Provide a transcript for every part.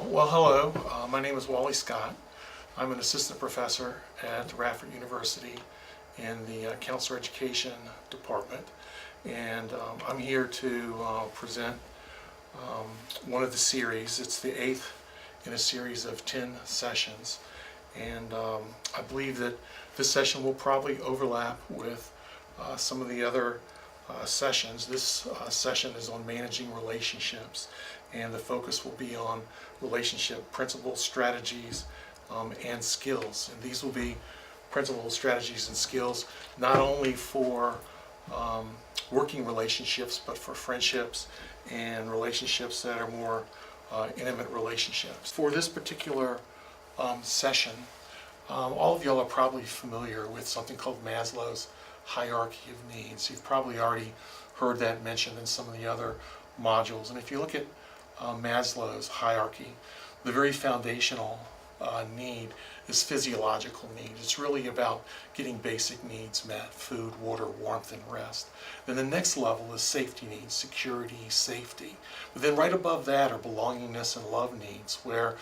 Well, hello. My name is WallyScott. I'm an assistant professor at Radford University in the Counselor Education Department, and I'm here to present one of the series. It's the 8th in a series of 10 sessions, and I believe that this session will probably overlap with some of the other sessions. This session is on managing relationships, and the focus will be on relationship principles, strategies, and skills. And these will be principles, strategies, and skills not only for working relationships, but for friendships and relationships that are more intimate relationships. For this particular session, all of y'all are probably familiar with something called Maslow's hierarchy of needs. You've probably already heard that mentioned in some of the other modules. And if you look at Maslow's hierarchy, the very foundational need is physiological need. It's really about getting basic needs met: food, water, warmth, and rest. Then the next level is safety needs: security, safety. But then right above that are belongingness and love needs, where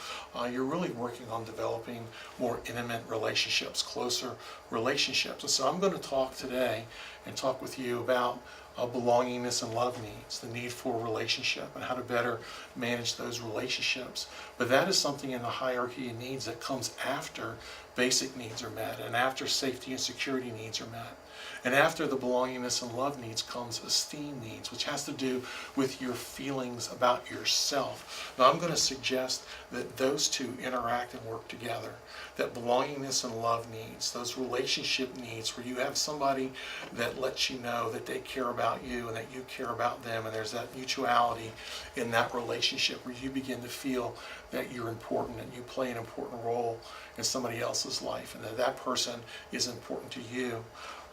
you're really working on developing more intimate relationships, closer relationships. And so I'm going to talk today and talk with you about belongingness and love needs, the need for a relationship, and how to better manage those relationships. But that is something in the hierarchy of needs that comes after basic needs are met, and after safety and security needs are met. And after the belongingness and love needs comes esteem needs, which has to do with your feelings about yourself. Now I'm going to suggest that those two interact and work together. That belongingness and love needs, those relationship needs where you have somebody that lets you know that they care about you and that you care about them, and there's that mutuality in that relationship where you begin to feel that you're important and you play an important role in somebody else's life, and that that person is important to you.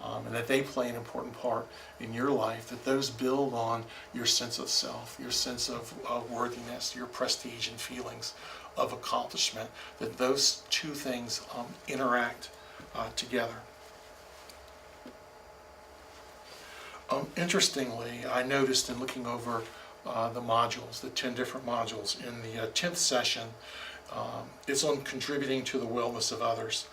And that they play an important part in your life, that those build on your sense of self, your sense of worthiness, your prestige and feelings of accomplishment, that those two things interact together. Interestingly, I noticed in looking over the modules, the 10 different modules, in the 10th session, it's on contributing to the wellness of others.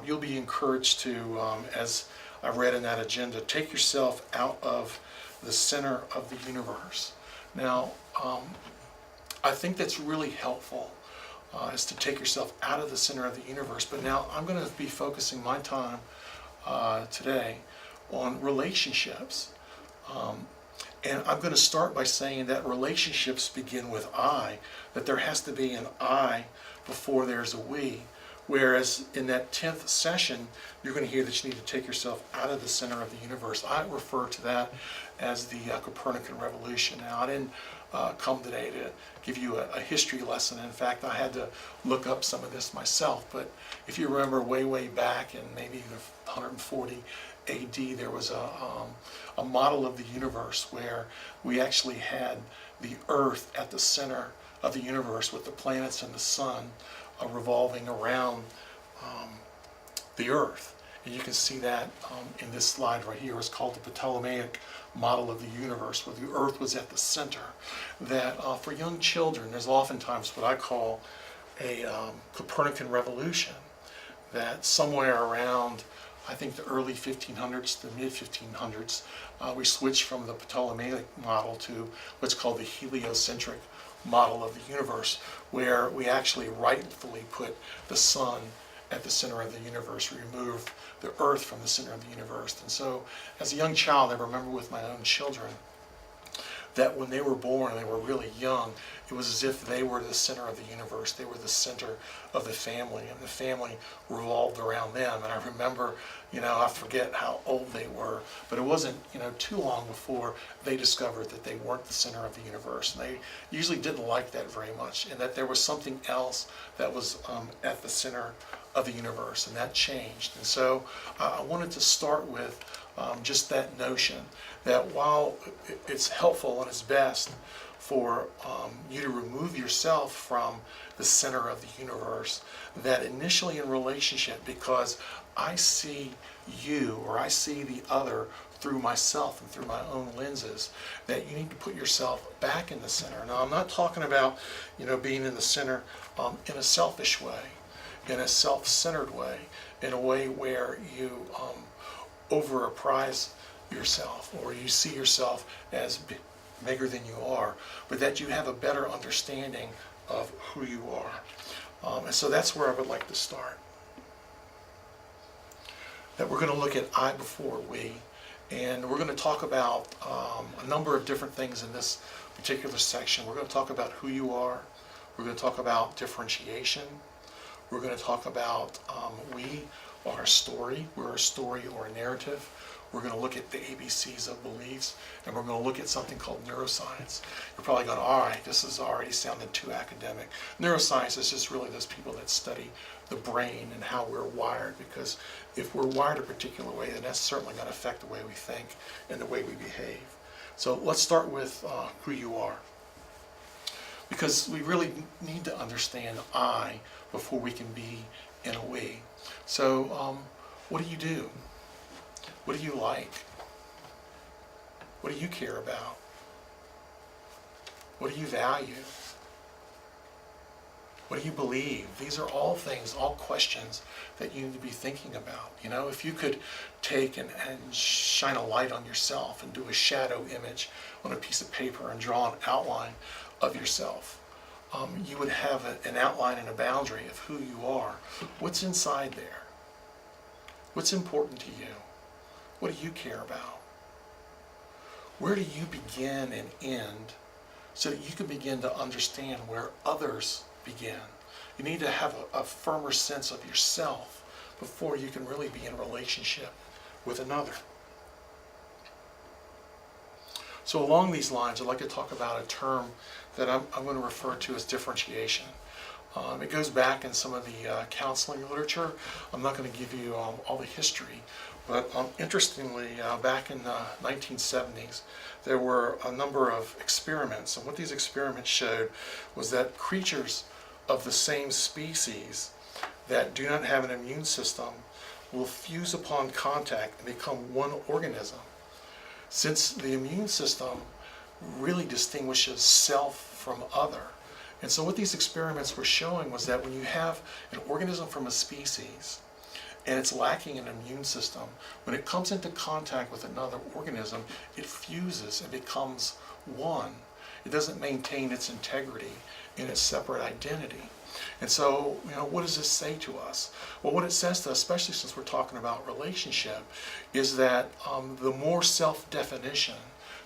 You'll be encouraged to, as I read in that agenda, take yourself out of the center of the universe. Now, I think that's really helpful, is to take yourself out of the center of the universe. But now I'm going to be focusing my time today on relationships. And I'm going to start by saying that relationships begin with I, that there has to be an I before there's a we. Whereas in that 10th session, you're going to hear that you need to take yourself out of the center of the universe. I refer to that as the Copernican revolution. Now, I didn't come today to give you a history lesson. In fact, I had to look up some of this myself. But if you remember way back in maybe 140 AD, there was a model of the universe where we actually had the Earth at the center of the universe, with the planets and the sun revolving around the Earth. And you can see that in this slide right here. It's called the Ptolemaic model of the universe, where the Earth was at the center. That for young children, there's oftentimes what I call a Copernican revolution, that somewhere around, I think, the early 1500s to mid 1500s, we switched from the Ptolemaic model to what's called the heliocentric model of the universe, where we actually rightfully put the sun at the center of the universe. We removed the Earth from the center of the universe. And so as a young child, I remember with my own children that when they were born and they were really young, it was as if they were the center of the universe. They were the center of the family, and the family revolved around them. And I remember, I forget how old they were, but it wasn't, too long before they discovered that they weren't the center of the universe. And they usually didn't like that very much, and that there was something else that was at the center of the universe, and that changed. And so I wanted to start with just that notion that while it's helpful and it's best for you to remove yourself from the center of the universe, that initially in relationship, because I see you or I see the other through myself and through my own lenses, that you need to put yourself back in the center. Now, I'm not talking about, being in the center in a selfish way, in a self-centered way, in a way where you over-apprise yourself, or you see yourself as bigger than you are, but that you have a better understanding of who you are. And so that's where I would like to start. That we're going to look at I before we, and we're going to talk about a number of different things in this particular section. We're going to talk about who you are. We're going to talk about differentiation. We're going to talk about we are a story. We're a story or a narrative. We're going to look at the ABCs of beliefs, and we're going to look at something called neuroscience. You're probably going, all right, this is already sounding too academic. Neuroscience is just really those people that study the brain and how we're wired, because if we're wired a particular way, then that's certainly going to affect the way we think and the way we behave. So let's start with who you are, because we really need to understand I before we can be in a we. So what do you do? What do you like? What do you care about? What do you value? What do you believe? These are all things, all questions that you need to be thinking about. If you could take and shine a light on yourself and do a shadow image on a piece of paper and draw an outline of yourself, you would have an outline and a boundary of who you are. What's inside there? What's important to you? What do you care about? Where do you begin and end so that you can begin to understand where others begin? You need to have a firmer sense of yourself before you can really be in a relationship with another. So along these lines, I'd like to talk about a term that I'm going to refer to as differentiation. It goes back in some of the counseling literature. I'm not going to give you all the history, but interestingly, back in the 1970s, there were a number of experiments, and what these experiments showed was that creatures of the same species that do not have an immune system will fuse upon contact and become one organism, since the immune system really distinguishes self from other. And so what these experiments were showing was that when you have an organism from a species and it's lacking an immune system, when it comes into contact with another organism, it fuses and becomes one. It doesn't maintain its integrity in its separate identity. And so, what does this say to us? Well, what it says to us, especially since we're talking about relationship, is that the more self-definition,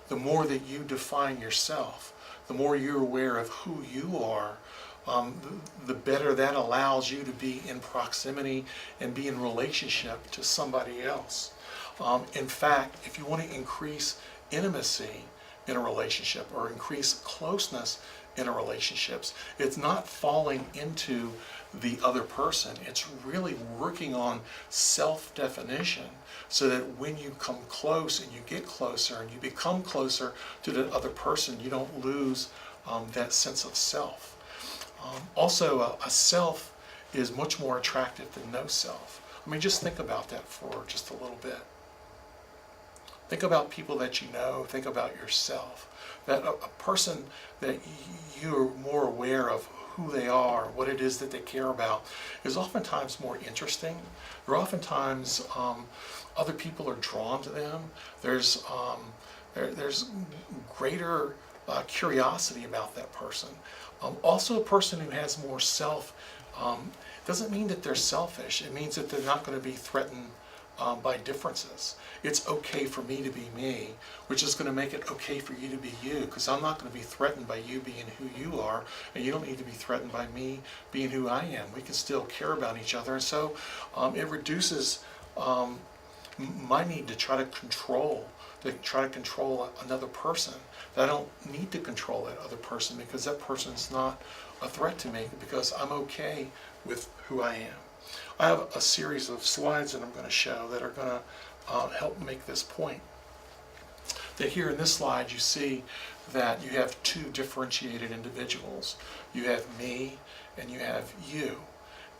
the more that you define yourself, the more you're aware of who you are, the better that allows you to be in proximity and be in relationship to somebody else. In fact, if you want to increase intimacy in a relationship or increase closeness in a relationships, it's not falling into the other person. It's really working on self-definition so that when you come close and you get closer and you become closer to the other person, you don't lose that sense of self. Also, a self is much more attractive than no self. I mean, just think about that for just a little bit. Think about people that you know. Think about yourself. That a person that you're more aware of who they are, what it is that they care about, is oftentimes more interesting. Or oftentimes other people are drawn to them. There's greater curiosity about that person. Also, a person who has more self doesn't mean that they're selfish. It means that they're not going to be threatened by differences. It's okay for me to be me, which is going to make it okay for you to be you, because I'm not going to be threatened by you being who you are, and you don't need to be threatened by me being who I am. We can still care about each other, and so it reduces my need to try to control another person. That I don't need to control that other person because that person's not a threat to me, because I'm okay with who I am. I have a series of slides that I'm going to show that are going to help make this point. That here in this slide you see that you have two differentiated individuals. You have me and you have you.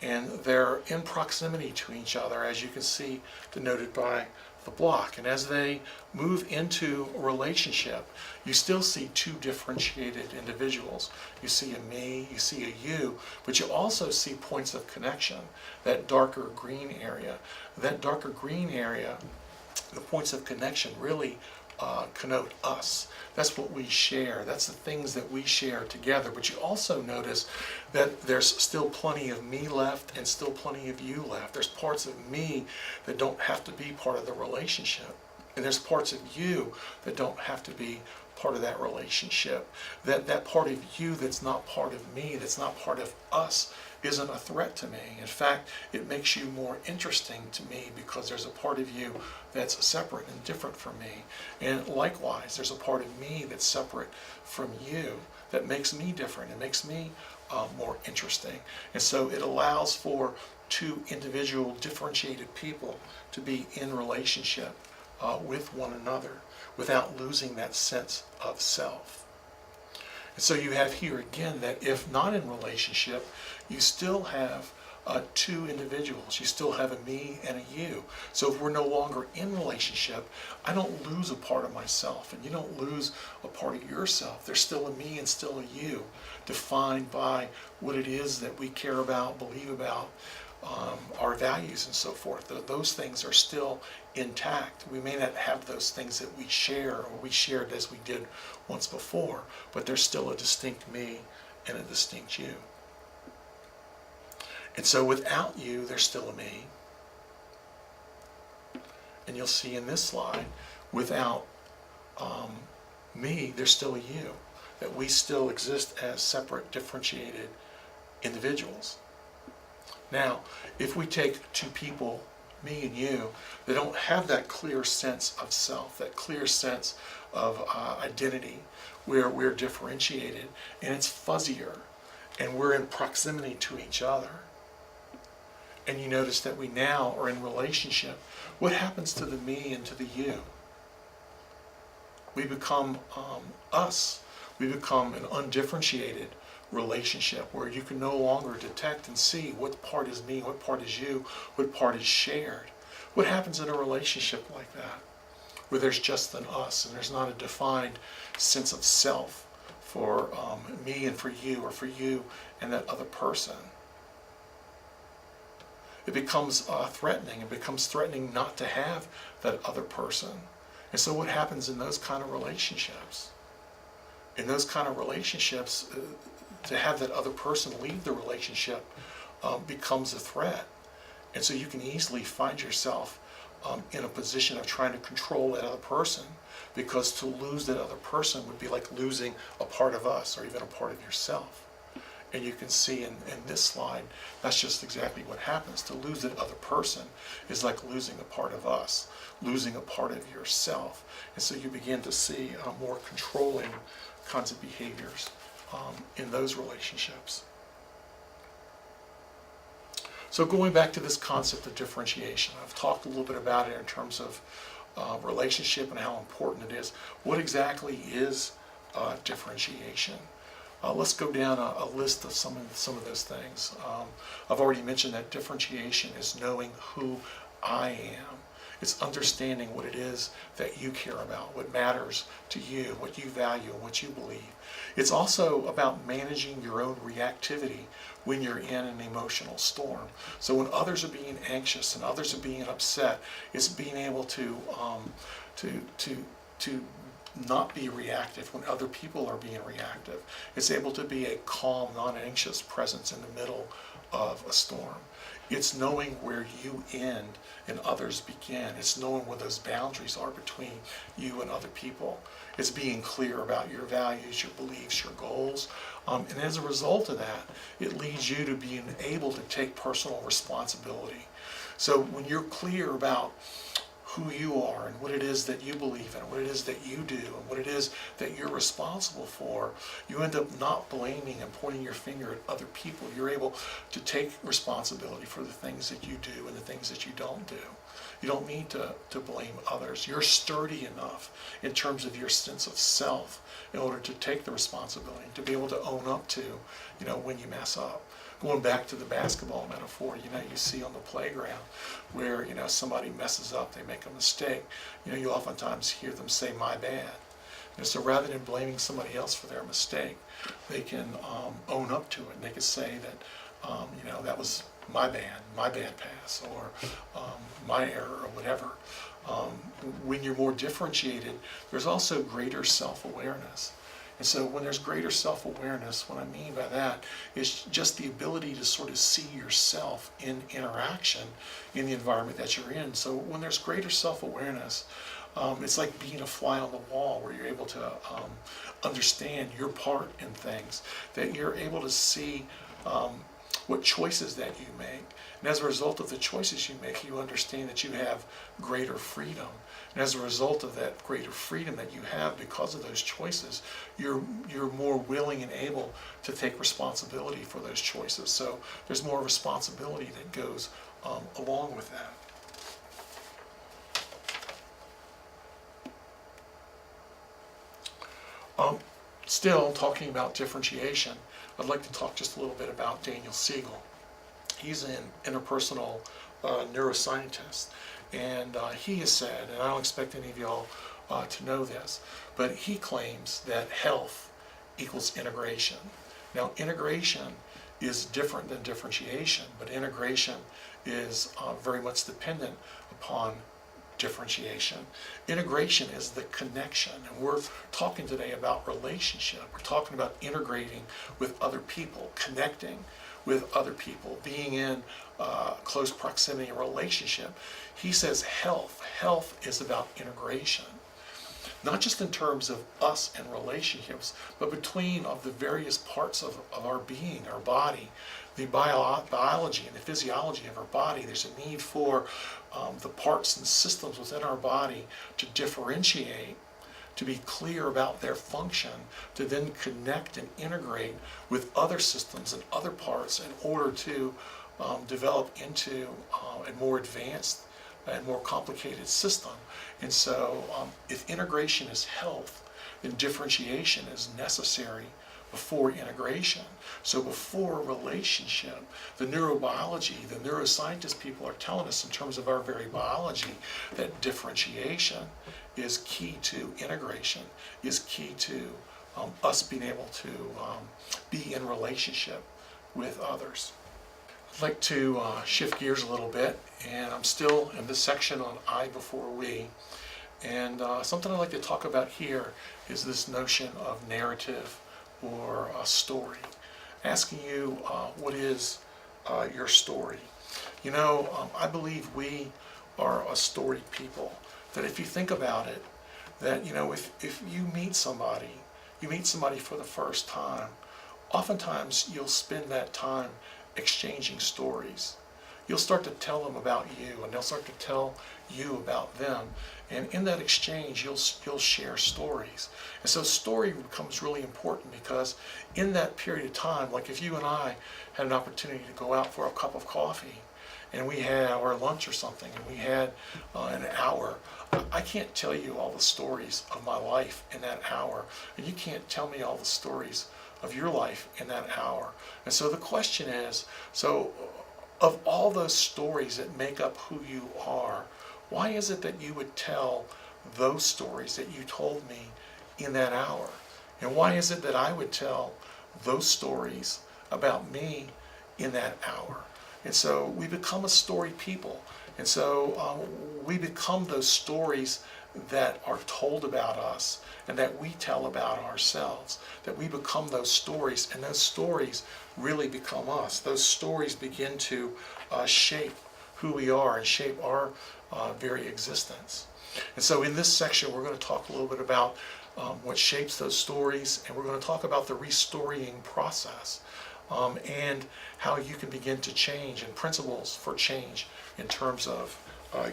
And they're in proximity to each other, as you can see denoted by the block. And as they move into a relationship, you still see two differentiated individuals. You see a me, you see a you, but you also see points of connection, that darker green area. That darker green area, the points of connection really connote us. That's what we share. That's the things that we share together. But you also notice that there's still plenty of me left and still plenty of you left. There's parts of me that don't have to be part of the relationship. And there's parts of you that don't have to be part of that relationship. That part of you that's not part of me, that's not part of us, isn't a threat to me. In fact, it makes you more interesting to me because there's a part of you that's separate and different from me. And likewise, there's a part of me that's separate from you that makes me different. It makes me more interesting. And so it allows for two individual differentiated people to be in relationship with one another without losing that sense of self. And so you have here again that if not in relationship, you still have two individuals. You still have a me and a you. So if we're no longer in relationship, I don't lose a part of myself, and you don't lose a part of yourself. There's still a me and still a you, defined by what it is that we care about, believe about, our values and so forth. Those things are still intact. We may not have those things that we share or we shared as we did once before, but there's still a distinct me and a distinct you. And so without you, there's still a me. And you'll see in this slide, without me, there's still a you. That we still exist as separate, differentiated individuals. Now, if we take two people, me and you, they don't have that clear sense of self, that clear sense of identity, where we're differentiated, and it's fuzzier, and we're in proximity to each other. And you notice that we now are in relationship. What happens to the me and to the you? We become us. We become an undifferentiated relationship where you can no longer detect and see what part is me, what part is you, what part is shared. What happens in a relationship like that, where there's just an us and there's not a defined sense of self for me and for you, or for you and that other person? It becomes threatening. It becomes threatening not to have that other person. And so what happens in those kind of relationships? In those kind of relationships, to have that other person leave the relationship becomes a threat. And so you can easily find yourself in a position of trying to control that other person, because to lose that other person would be like losing a part of us, or even a part of yourself. And you can see in this slide, that's just exactly what happens. To lose that other person is like losing a part of us, losing a part of yourself. And so you begin to see more controlling kinds of behaviors in those relationships. So going back to this concept of differentiation, I've talked a little bit about it in terms of relationship and how important it is. What exactly is differentiation? Let's go down a list of some of those things. I've already mentioned that differentiation is knowing who I am. It's understanding what it is that you care about, what matters to you, what you value, and what you believe. It's also about managing your own reactivity when you're in an emotional storm. So when others are being anxious and others are being upset, it's being able to not be reactive when other people are being reactive. It's able to be a calm, non-anxious presence in the middle of a storm. It's knowing where you end and others begin. It's knowing where those boundaries are between you and other people. It's being clear about your values, your beliefs, your goals. And as a result of that, it leads you to being able to take personal responsibility. So when you're clear about who you are and what it is that you believe in, what it is that you do, and what it is that you're responsible for, you end up not blaming and pointing your finger at other people. You're able to take responsibility for the things that you do and the things that you don't do. You don't need to blame others. You're sturdy enough in terms of your sense of self in order to take the responsibility, to be able to own up to when you mess up. Going back to the basketball metaphor, you see on the playground where, somebody messes up, they make a mistake, you oftentimes hear them say, "my bad." So rather than blaming somebody else for their mistake, they can own up to it, and they can say that, that was my bad pass, or my error, or whatever. When you're more differentiated, there's also greater self-awareness. And so when there's greater self-awareness, what I mean by that is just the ability to sort of see yourself in interaction in the environment that you're in. So when there's greater self-awareness, it's like being a fly on the wall, where you're able to understand your part in things, that you're able to see what choices that you make. And as a result of the choices you make, you understand that you have greater freedom. And as a result of that greater freedom that you have because of those choices, you're more willing and able to take responsibility for those choices. So there's more responsibility that goes along with that. Still talking about differentiation, I'd like to talk just a little bit about Daniel Siegel. He's an interpersonal neuroscientist, and he has said, and I don't expect any of y'all to know this, but he claims that health equals integration. Now, integration is different than differentiation, but integration is very much dependent upon differentiation. Integration is the connection, and we're talking today about relationship. We're talking about integrating with other people, connecting with other people, being in close proximity and relationship. He says health is about integration, not just in terms of us and relationships, but between of the various parts of our being, our body, the biology and the physiology of our body. There's a need for the parts and systems within our body to differentiate, to be clear about their function, to then connect and integrate with other systems and other parts in order to develop into a more advanced and more complicated system. And so if integration is health, then differentiation is necessary before integration. So before relationship, the neurobiology, the neuroscientist people are telling us in terms of our very biology that differentiation is key to integration, is key to us being able to be in relationship with others. I'd like to shift gears a little bit, and I'm still in this section on I before we. And something I'd like to talk about here is this notion of narrative or a story. Asking you, what is your story? I believe we are a storied people. That if you think about it, that if you meet somebody for the first time, oftentimes you'll spend that time exchanging stories. You'll start to tell them about you, and they'll start to tell you about them. And in that exchange, you'll share stories. And so story becomes really important, because in that period of time, like if you and I had an opportunity to go out for a cup of coffee, and we had, or lunch or something, and we had an hour, I can't tell you all the stories of my life in that hour, and you can't tell me all the stories of your life in that hour. And so the question is, so of all those stories that make up who you are, why is it that you would tell those stories that you told me in that hour? And why is it that I would tell those stories about me in that hour? And so we become a story people. And so we become those stories that are told about us and that we tell about ourselves, that we become those stories, and those stories really become us. Those stories begin to shape who we are and shape our very existence. And so in this section, we're going to talk a little bit about what shapes those stories, and we're going to talk about the restorying process and how you can begin to change, and principles for change in terms of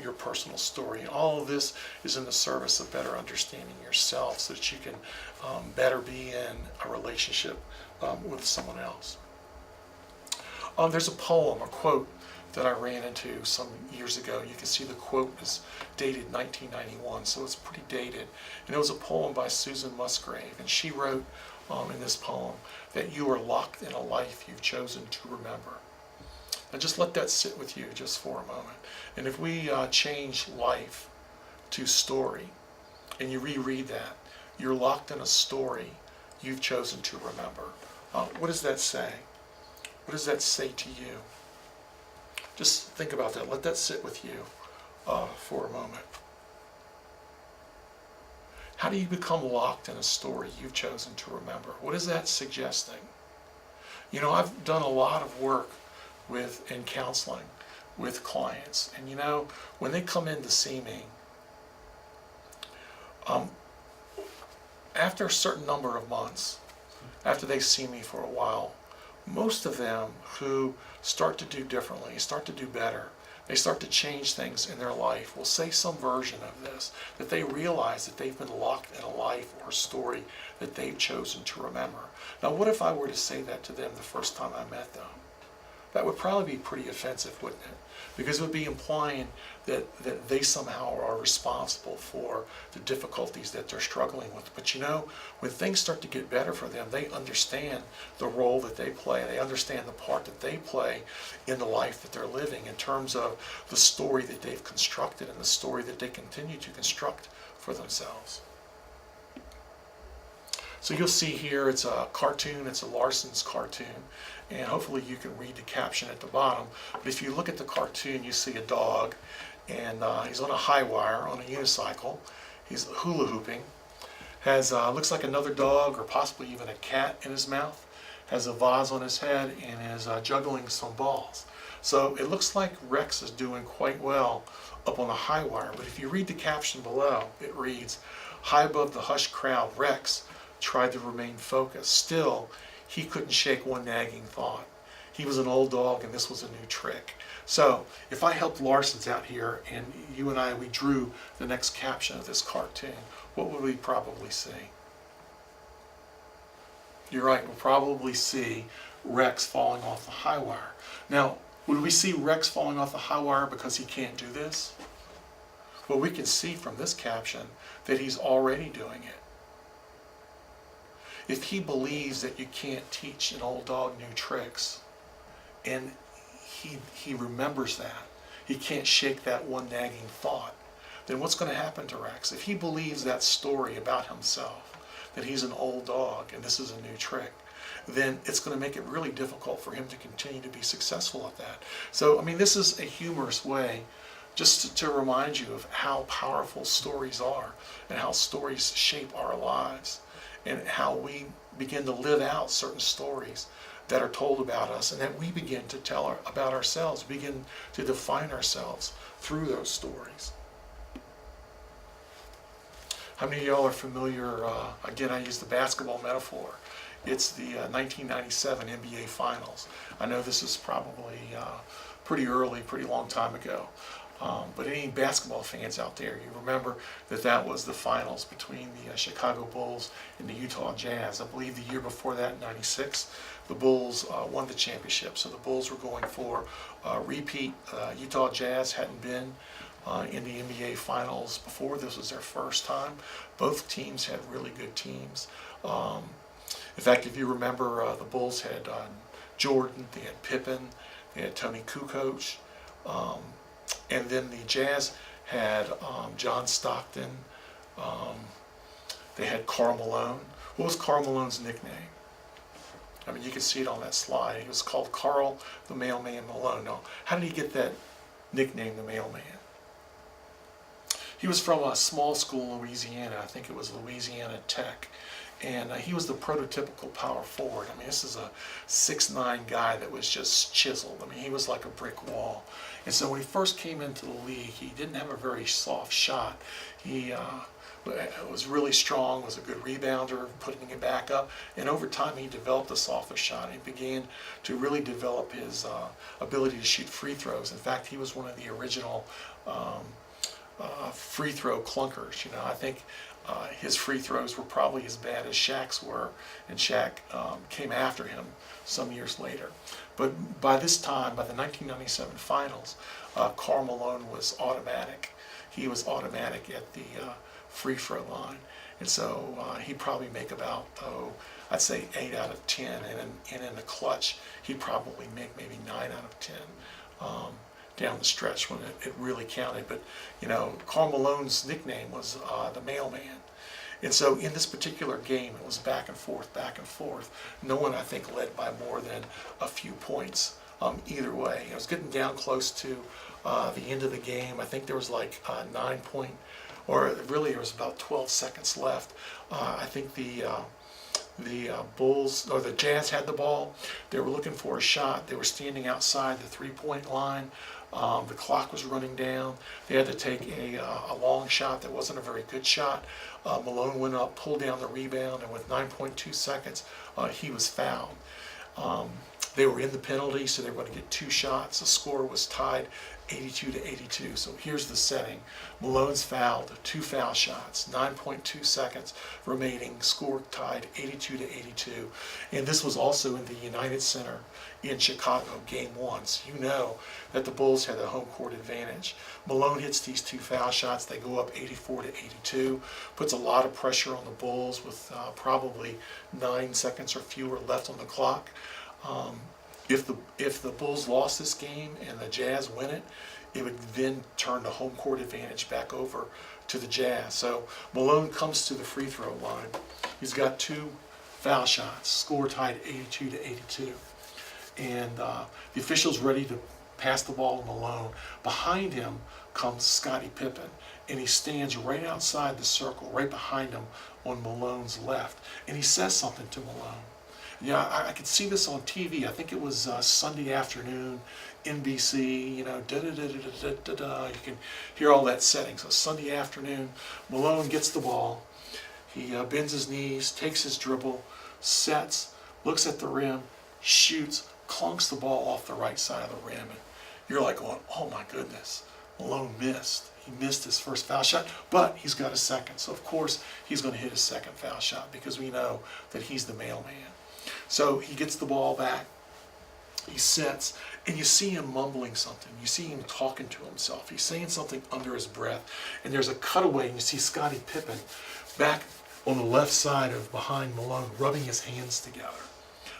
your personal story. And all of this is in the service of better understanding yourself, so that you can better be in a relationship with someone else. There's a poem, a quote, that I ran into some years ago. You can see the quote is dated 1991, so it's pretty dated. And it was a poem by Susan Musgrave, and she wrote, in this poem, that you are locked in a life you've chosen to remember. Now just let that sit with you just for a moment. And if we change life to story, and you reread that, you're locked in a story you've chosen to remember. What does that say? What does that say to you? Just think about that. Let that sit with you for a moment. How do you become locked in a story you've chosen to remember? What is that suggesting? You know, I've done a lot of work in counseling with clients, and you know, when they come in to see me, after a certain number of months, after they see me for a while, most of them who start to do differently, start to do better, they start to change things in their life, will say some version of this, that they realize that they've been locked in a life or a story that they've chosen to remember. Now, what if I were to say that to them the first time I met them? That would probably be pretty offensive, wouldn't it? Because it would be implying that they somehow are responsible for the difficulties that they're struggling with. But you know, when things start to get better for them, they understand the role that they play. They understand the part that they play in the life that they're living in terms of the story that they've constructed and the story that they continue to construct for themselves. So you'll see here, it's a cartoon, it's a Larson's cartoon, and hopefully you can read the caption at the bottom. But if you look at the cartoon, you see a dog, and he's on a high wire, on a unicycle. He's hula hooping, has looks like another dog or possibly even a cat in his mouth, has a vase on his head, and is juggling some balls. So it looks like Rex is doing quite well up on the high wire, but if you read the caption below, it reads, "High above the hushed crowd, Rex tried to remain focused. Still, he couldn't shake one nagging thought. He was an old dog and this was a new trick." So if I helped Larson's out here and you and I, we drew the next caption of this cartoon, what would we probably see? You're right, we'll probably see Rex falling off the high wire. Now, would we see Rex falling off the high wire because he can't do this? Well, we can see from this caption that he's already doing it. If he believes that you can't teach an old dog new tricks, and he remembers that, he can't shake that one nagging thought, then what's going to happen to Rex? If he believes that story about himself, that he's an old dog and this is a new trick, then it's going to make it really difficult for him to continue to be successful at that. So, I mean, this is a humorous way just to remind you of how powerful stories are and how stories shape our lives, and how we begin to live out certain stories that are told about us, and that we begin to tell about ourselves, begin to define ourselves through those stories. How many of y'all are familiar, again, I use the basketball metaphor. It's the 1997 NBA Finals. I know this is probably pretty early, pretty long time ago. But any basketball fans out there, you remember that that was the finals between the Chicago Bulls and the Utah Jazz. I believe the year before that, in '96, the Bulls won the championship. So the Bulls were going for a repeat. Utah Jazz hadn't been in the NBA Finals before. This was their first time. Both teams had really good teams. In fact, if you remember, the Bulls had Jordan, they had Pippen, they had Tony Kukoc. And then the Jazz had John Stockton. They had Karl Malone. What was Karl Malone's nickname? I mean, you can see it on that slide. He was called Karl the Mailman Malone. Now, how did he get that nickname, the Mailman? He was from a small school in Louisiana. I think it was Louisiana Tech. And he was the prototypical power forward. I mean, this is a 6'9" guy that was just chiseled. I mean, he was like a brick wall. And so when he first came into the league, he didn't have a very soft shot. He was really strong, was a good rebounder, putting it back up. And over time, he developed a softer shot. He began to really develop his ability to shoot free throws. In fact, he was one of the original free throw clunkers. You know, I think his free throws were probably as bad as Shaq's were, and Shaq came after him some years later. But by this time, by the 1997 finals, Karl Malone was automatic. He was automatic at the free throw line. And so he'd probably make about, I'd say 8 out of 10, and in the clutch, he'd probably make maybe 9 out of 10 down the stretch when it really counted. But, Karl Malone's nickname was the mailman. And so in this particular game, it was back and forth, back and forth. No one, I think, led by more than a few points either way. It was getting down close to the end of the game. I think there was like 9 point, or really there was about 12 seconds left. I think the Bulls, or the Jazz had the ball. They were looking for a shot. They were standing outside the three-point line. The clock was running down. They had to take a long shot that wasn't a very good shot. Malone went up, pulled down the rebound, and with 9.2 seconds, he was fouled. They were in the penalty, so they were going to get 2 shots. The score was tied 82-82. So here's the setting. Malone's fouled, 2 foul shots, 9.2 seconds remaining, score tied 82-82. And this was also in the United Center in Chicago, game 1. So you know that the Bulls had the home court advantage. Malone hits these 2 foul shots. They go up 84-82. Puts a lot of pressure on the Bulls with probably 9 seconds or fewer left on the clock. If the Bulls lost this game and the Jazz win it, it would then turn the home court advantage back over to the Jazz. So Malone comes to the free throw line. He's got 2 foul shots, score tied 82-82. And the official's ready to pass the ball to Malone. Behind him comes Scottie Pippen, and he stands right outside the circle, right behind him on Malone's left. And he says something to Malone. Yeah, I could see this on TV. I think it was Sunday afternoon, NBC, da-da-da-da-da-da-da. You can hear all that setting. So Sunday afternoon, Malone gets the ball. He bends his knees, takes his dribble, sets, looks at the rim, shoots, clunks the ball off the right side of the rim. And you're like going, oh my goodness, Malone missed. He missed his first foul shot, but he's got a second. So of course, he's going to hit his second foul shot because we know that he's the mailman. So he gets the ball back, he sets, and you see him mumbling something. You see him talking to himself. He's saying something under his breath. And there's a cutaway, and you see Scottie Pippen back on the left side of behind Malone, rubbing his hands together.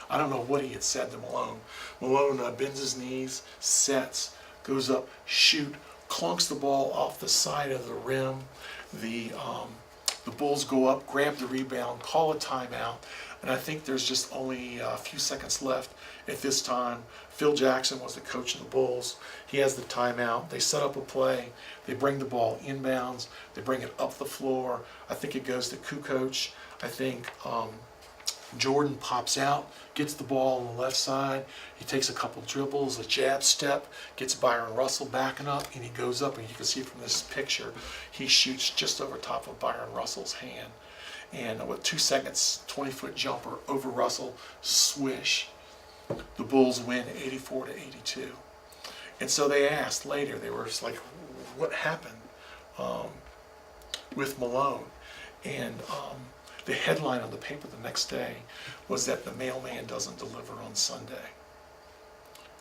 I don't know what he had said to Malone. Malone bends his knees, sets, goes up, shoot, clunks the ball off the side of the rim. The Bulls go up, grab the rebound, call a timeout. And I think there's just only a few seconds left at this time. Phil Jackson was the coach of the Bulls. He has the timeout. They set up a play. They bring the ball inbounds. They bring it up the floor. I think it goes to Kukoc. I think Jordan pops out, gets the ball on the left side. He takes a couple dribbles, a jab step, gets Byron Russell backing up, and he goes up, and you can see from this picture, he shoots just over top of Byron Russell's hand. And with 2 seconds, 20-foot jumper over Russell, swish. The Bulls win 84-82. And so they asked later, they were just like, what happened with Malone? And the headline on the paper the next day was that the mailman doesn't deliver on Sunday.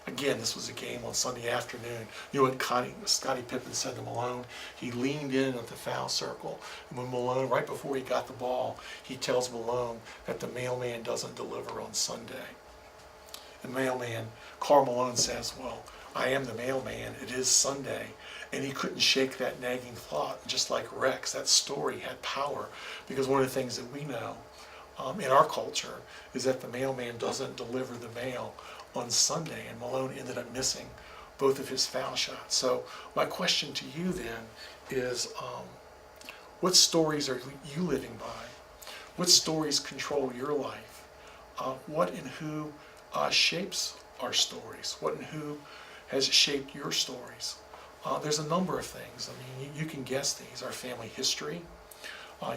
Again, this was a game on Sunday afternoon. You know what Scottie Pippen said to Malone? He leaned in at the foul circle. And when Malone, right before he got the ball, he tells Malone that the mailman doesn't deliver on Sunday. The mailman, Karl Malone, says, well, I am the mailman. It is Sunday. And he couldn't shake that nagging thought. Just like Rex, that story had power. Because one of the things that we know in our culture is that the mailman doesn't deliver the mail on Sunday, and Malone ended up missing both of his foul shots. So my question to you then is, what stories are you living by? What stories control your life? What and who shapes our stories? What and who has shaped your stories? There's a number of things. I mean, you can guess these. Our family history.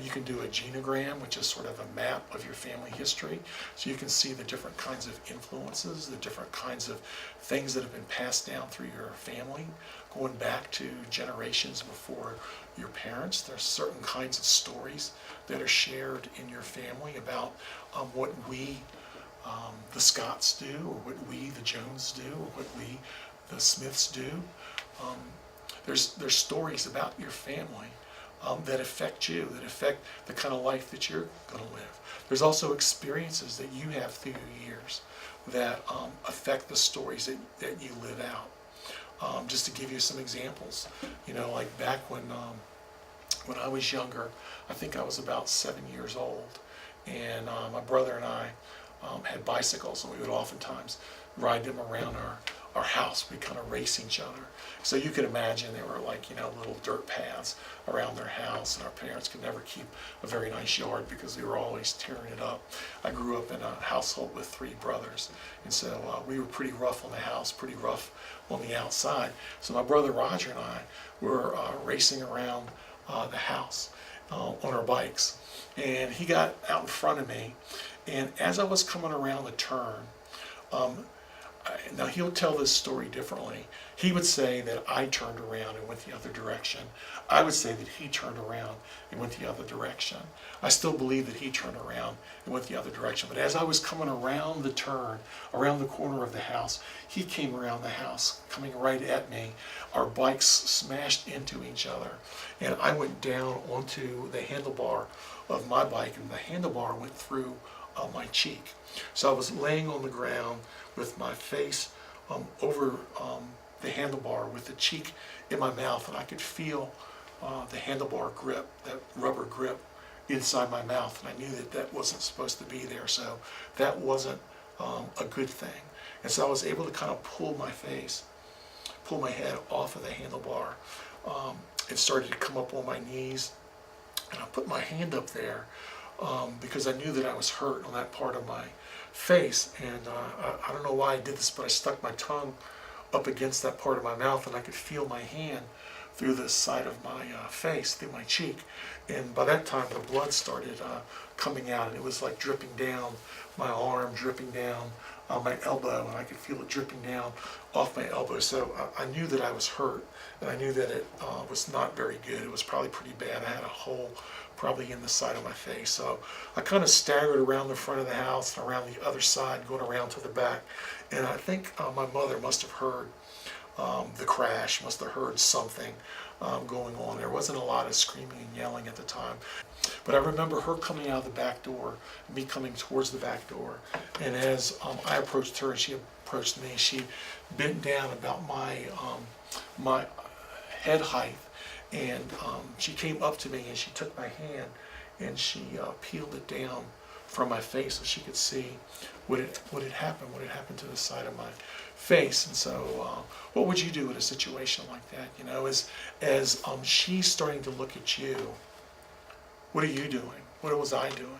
You can do a genogram, which is sort of a map of your family history. So you can see the different kinds of influences, the different kinds of things that have been passed down through your family, going back to generations before your parents. There's certain kinds of stories that are shared in your family about what we, the Scotts, do, or what we, the Jones, do, or what we, the Smiths, do. There's stories about your family that affect you, that affect the kind of life that you're going to live. There's also experiences that you have through your years that affect the stories that you live out. Just to give you some examples, like back when I was younger, I think I was about 7 years old, and my brother and I had bicycles, and we would oftentimes ride them around our house. We'd kind of race each other. So you could imagine they were like, little dirt paths around their house, and our parents could never keep a very nice yard because they were always tearing it up. I grew up in a household with 3 brothers, and so we were pretty rough on the house, pretty rough on the outside. So my brother Roger and I were racing around the house on our bikes, and he got out in front of me, and as I was coming around the turn, now he'll tell this story differently. He would say that I turned around and went the other direction. I would say that he turned around and went the other direction. I still believe that he turned around and went the other direction. But as I was coming around the turn, around the corner of the house, he came around the house, coming right at me. Our bikes smashed into each other, and I went down onto the handlebar of my bike, and the handlebar went through my cheek. So I was laying on the ground with my face over the handlebar with the cheek in my mouth, and I could feel the handlebar grip, that rubber grip inside my mouth, and I knew that that wasn't supposed to be there, so that wasn't a good thing. And so I was able to kind of pull my head off of the handlebar, and started to come up on my knees, and I put my hand up there because I knew that I was hurt on that part of my face, and I don't know why I did this, but I stuck my tongue up against that part of my mouth, and I could feel my hand through the side of my face, through my cheek, and by that time the blood started coming out, and it was like dripping down my arm, dripping down my elbow, and I could feel it dripping down off my elbow. So I knew that I was hurt, and I knew that it was not very good. It was probably pretty bad. I had a hole probably in the side of my face. So I kind of staggered around the front of the house and around the other side, going around to the back. And I think my mother must have heard the crash, must have heard something going on. There wasn't a lot of screaming and yelling at the time. But I remember her coming out of the back door, me coming towards the back door. And as I approached her and she approached me, she bent down about my head height. And she came up to me and she took my hand and she peeled it down from my face so she could see what had happened to the side of my face. And so what would you do in a situation like that? As she's starting to look at you, what are you doing? What was I doing?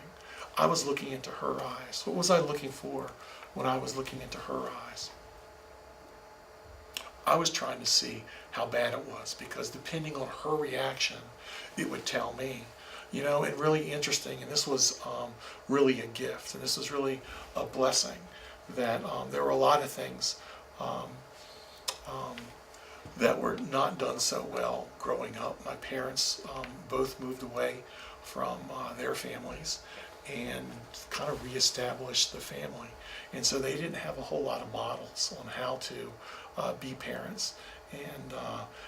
I was looking into her eyes. What was I looking for when I was looking into her eyes? I was trying to see how bad it was, because depending on her reaction, it would tell me. And really interesting, and this was really a gift, and this was really a blessing, that there were a lot of things that were not done so well growing up. My parents both moved away from their families and kind of reestablished the family. And so they didn't have a whole lot of models on how to be parents and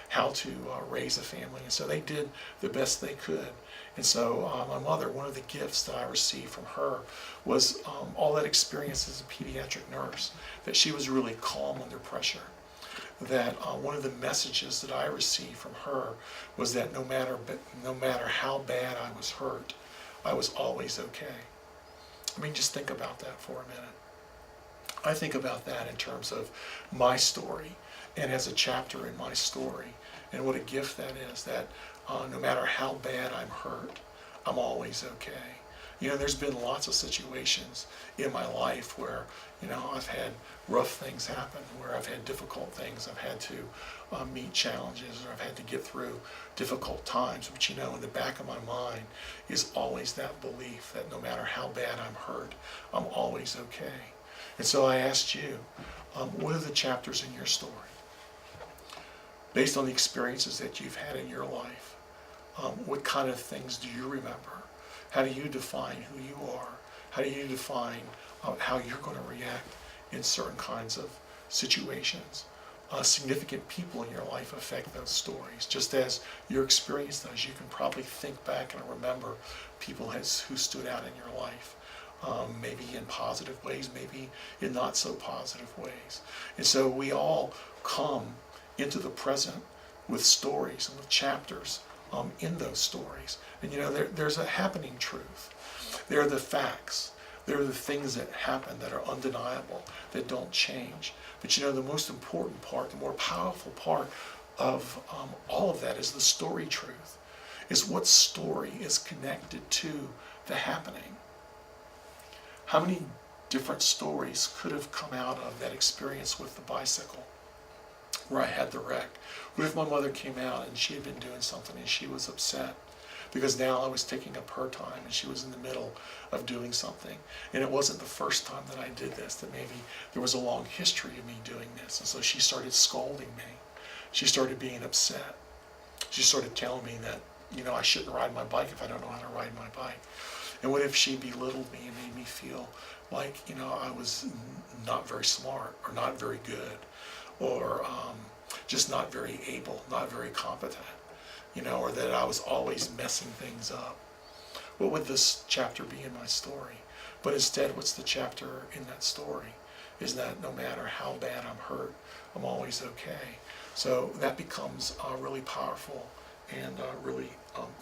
how to raise a family. And so they did the best they could. And so my mother, one of the gifts that I received from her was all that experience as a pediatric nurse, that she was really calm under pressure. That one of the messages that I received from her was that no matter how bad I was hurt, I was always okay. I mean, just think about that for a minute. I think about that in terms of my story and as a chapter in my story, and what a gift that is, that no matter how bad I'm hurt, I'm always okay. There's been lots of situations in my life where, I've had rough things happen, where I've had difficult things, I've had to meet challenges, or I've had to get through difficult times. But in the back of my mind is always that belief that no matter how bad I'm hurt, I'm always okay. And so I asked you, what are the chapters in your story? Based on the experiences that you've had in your life, what kind of things do you remember? How do you define who you are? How do you define how you're going to react in certain kinds of situations? significant people in your life affect those stories. Just as your experience does, you can probably think back and remember people who stood out in your life. Maybe in positive ways, maybe in not so positive ways. And so we all come into the present with stories and with chapters in those stories. And there's a happening truth. There are the facts. There are the things that happen that are undeniable, that don't change. But the most important part, the more powerful part of all of that is the story truth, is what story is connected to the happening. How many different stories could have come out of that experience with the bicycle where I had the wreck? What if my mother came out and she had been doing something and she was upset because now I was taking up her time and she was in the middle of doing something? And it wasn't the first time that I did this, that maybe there was a long history of me doing this. And so she started scolding me. She started being upset. She started telling me that, I shouldn't ride my bike if I don't know how to ride my bike. And what if she belittled me and made me feel like, I was not very smart or not very good or just not very able, not very competent, or that I was always messing things up? What would this chapter be in my story? But instead, what's the chapter in that story? Is that no matter how bad I'm hurt, I'm always okay. So that becomes really powerful and really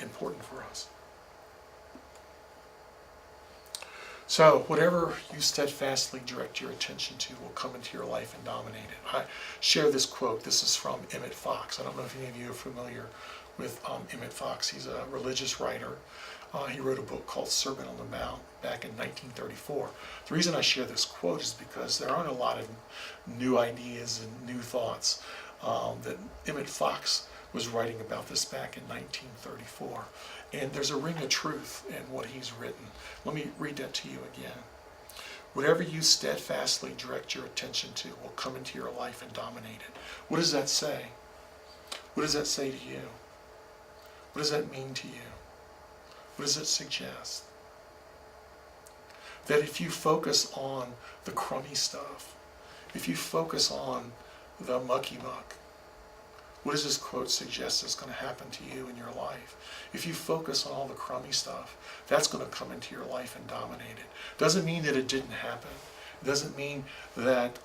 important for us. So whatever you steadfastly direct your attention to will come into your life and dominate it. I share this quote. This is from Emmett Fox. I don't know if any of you are familiar with Emmett Fox. He's a religious writer. He wrote a book called Sermon on the Mount back in 1934. The reason I share this quote is because there aren't a lot of new ideas and new thoughts that Emmett Fox was writing about this back in 1934. And there's a ring of truth in what he's written. Let me read that to you again. Whatever you steadfastly direct your attention to will come into your life and dominate it. What does that say? What does that say to you? What does that mean to you? What does it suggest? That if you focus on the crummy stuff, if you focus on the mucky muck, what does this quote suggest is going to happen to you in your life? If you focus on all the crummy stuff, that's going to come into your life and dominate it. Doesn't mean that it didn't happen. It doesn't mean that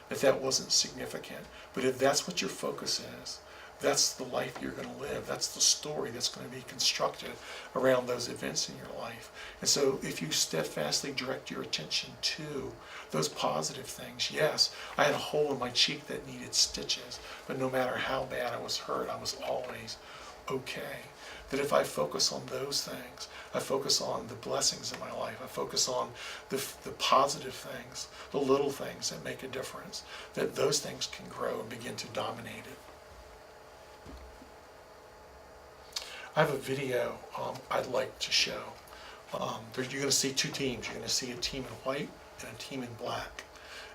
that wasn't significant. But if that's what your focus is, that's the life you're going to live. That's the story that's going to be constructed around those events in your life. And so if you steadfastly direct your attention to those positive things, yes, I had a hole in my cheek that needed stitches, but no matter how bad I was hurt, I was always okay. That if I focus on those things, I focus on the blessings in my life, I focus on the positive things, the little things that make a difference, that those things can grow and begin to dominate it. I have a video I'd like to show. You're going to see two teams. You're going to see a team in white and a team in black.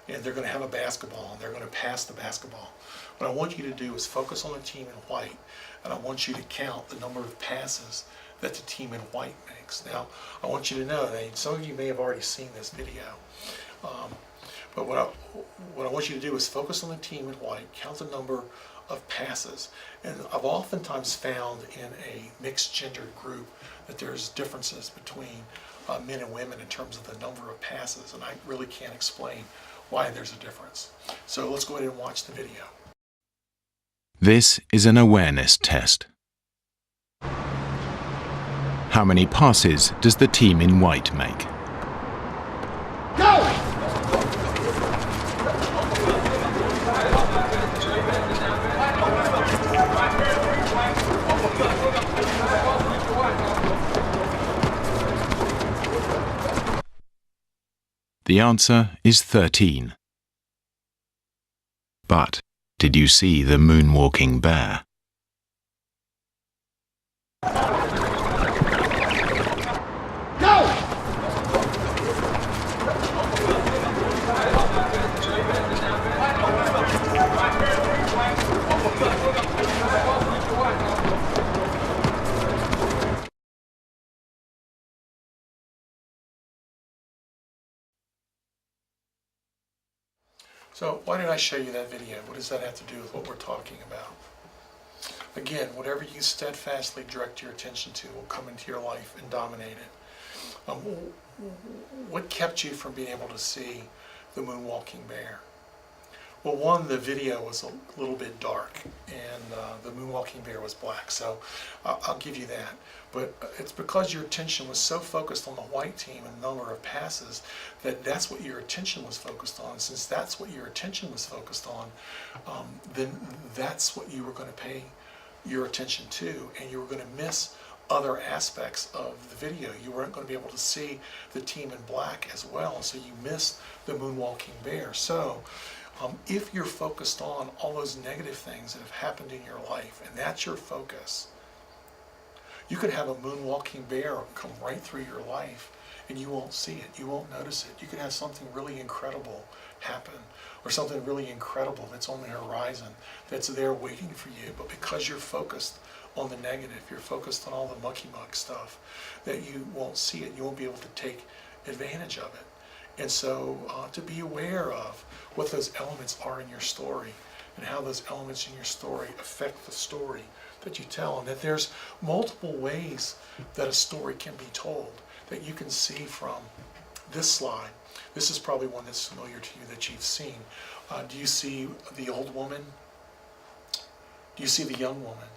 And they're going to have a basketball and they're going to pass the basketball. What I want you to do is focus on the team in white, and I want you to count the number of passes that the team in white makes. Now, I want you to know that some of you may have already seen this video. But what I want you to do is focus on the team in white, count the number of passes. And I've oftentimes found in a mixed gendered group that there's differences between men and women in terms of the number of passes, and I really can't explain why there's a difference. So let's go ahead and watch the video. This is an awareness test. How many passes does the team in white make? Go! The answer is 13. But did you see the moonwalking bear? So why did I show you that video? What does that have to do with what we're talking about? Again, whatever you steadfastly direct your attention to will come into your life and dominate it. What kept you from being able to see the moonwalking bear? Well, one, the video was a little bit dark, and the moonwalking bear was black, so I'll give you that. But it's because your attention was so focused on the white team and the number of passes that's what your attention was focused on. Since that's what your attention was focused on, then that's what you were going to pay your attention to, and you were going to miss other aspects of the video. You weren't going to be able to see the team in black as well, so you missed the moonwalking bear. So if you're focused on all those negative things that have happened in your life, and that's your focus, you could have a moonwalking bear come right through your life and you won't see it, you won't notice it. You could have something really incredible happen, or something really incredible that's on the horizon that's there waiting for you, but because you're focused on the negative, you're focused on all the mucky-muck stuff, that you won't see it, you won't be able to take advantage of it. And so to be aware of what those elements are in your story and how those elements in your story affect the story that you tell, and that there's multiple ways that a story can be told that you can see from this slide. This is probably one that's familiar to you that you've seen. Do you see the old woman? Do you see the young woman?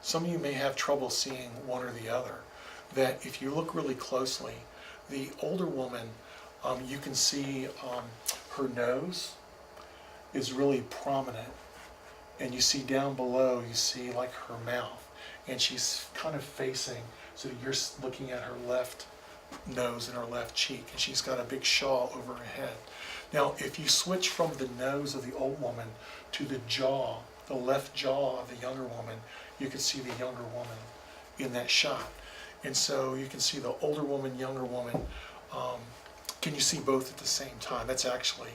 Some of you may have trouble seeing one or the other. That if you look really closely, the older woman, you can see her nose is really prominent, and you see down below, you see like her mouth, and she's kind of facing, so you're looking at her left nose and her left cheek, and she's got a big shawl over her head. Now, if you switch from the nose of the old woman to the jaw, the left jaw of the younger woman, you can see the younger woman in that shot. And so you can see the older woman, younger woman. Can you see both at the same time? That's actually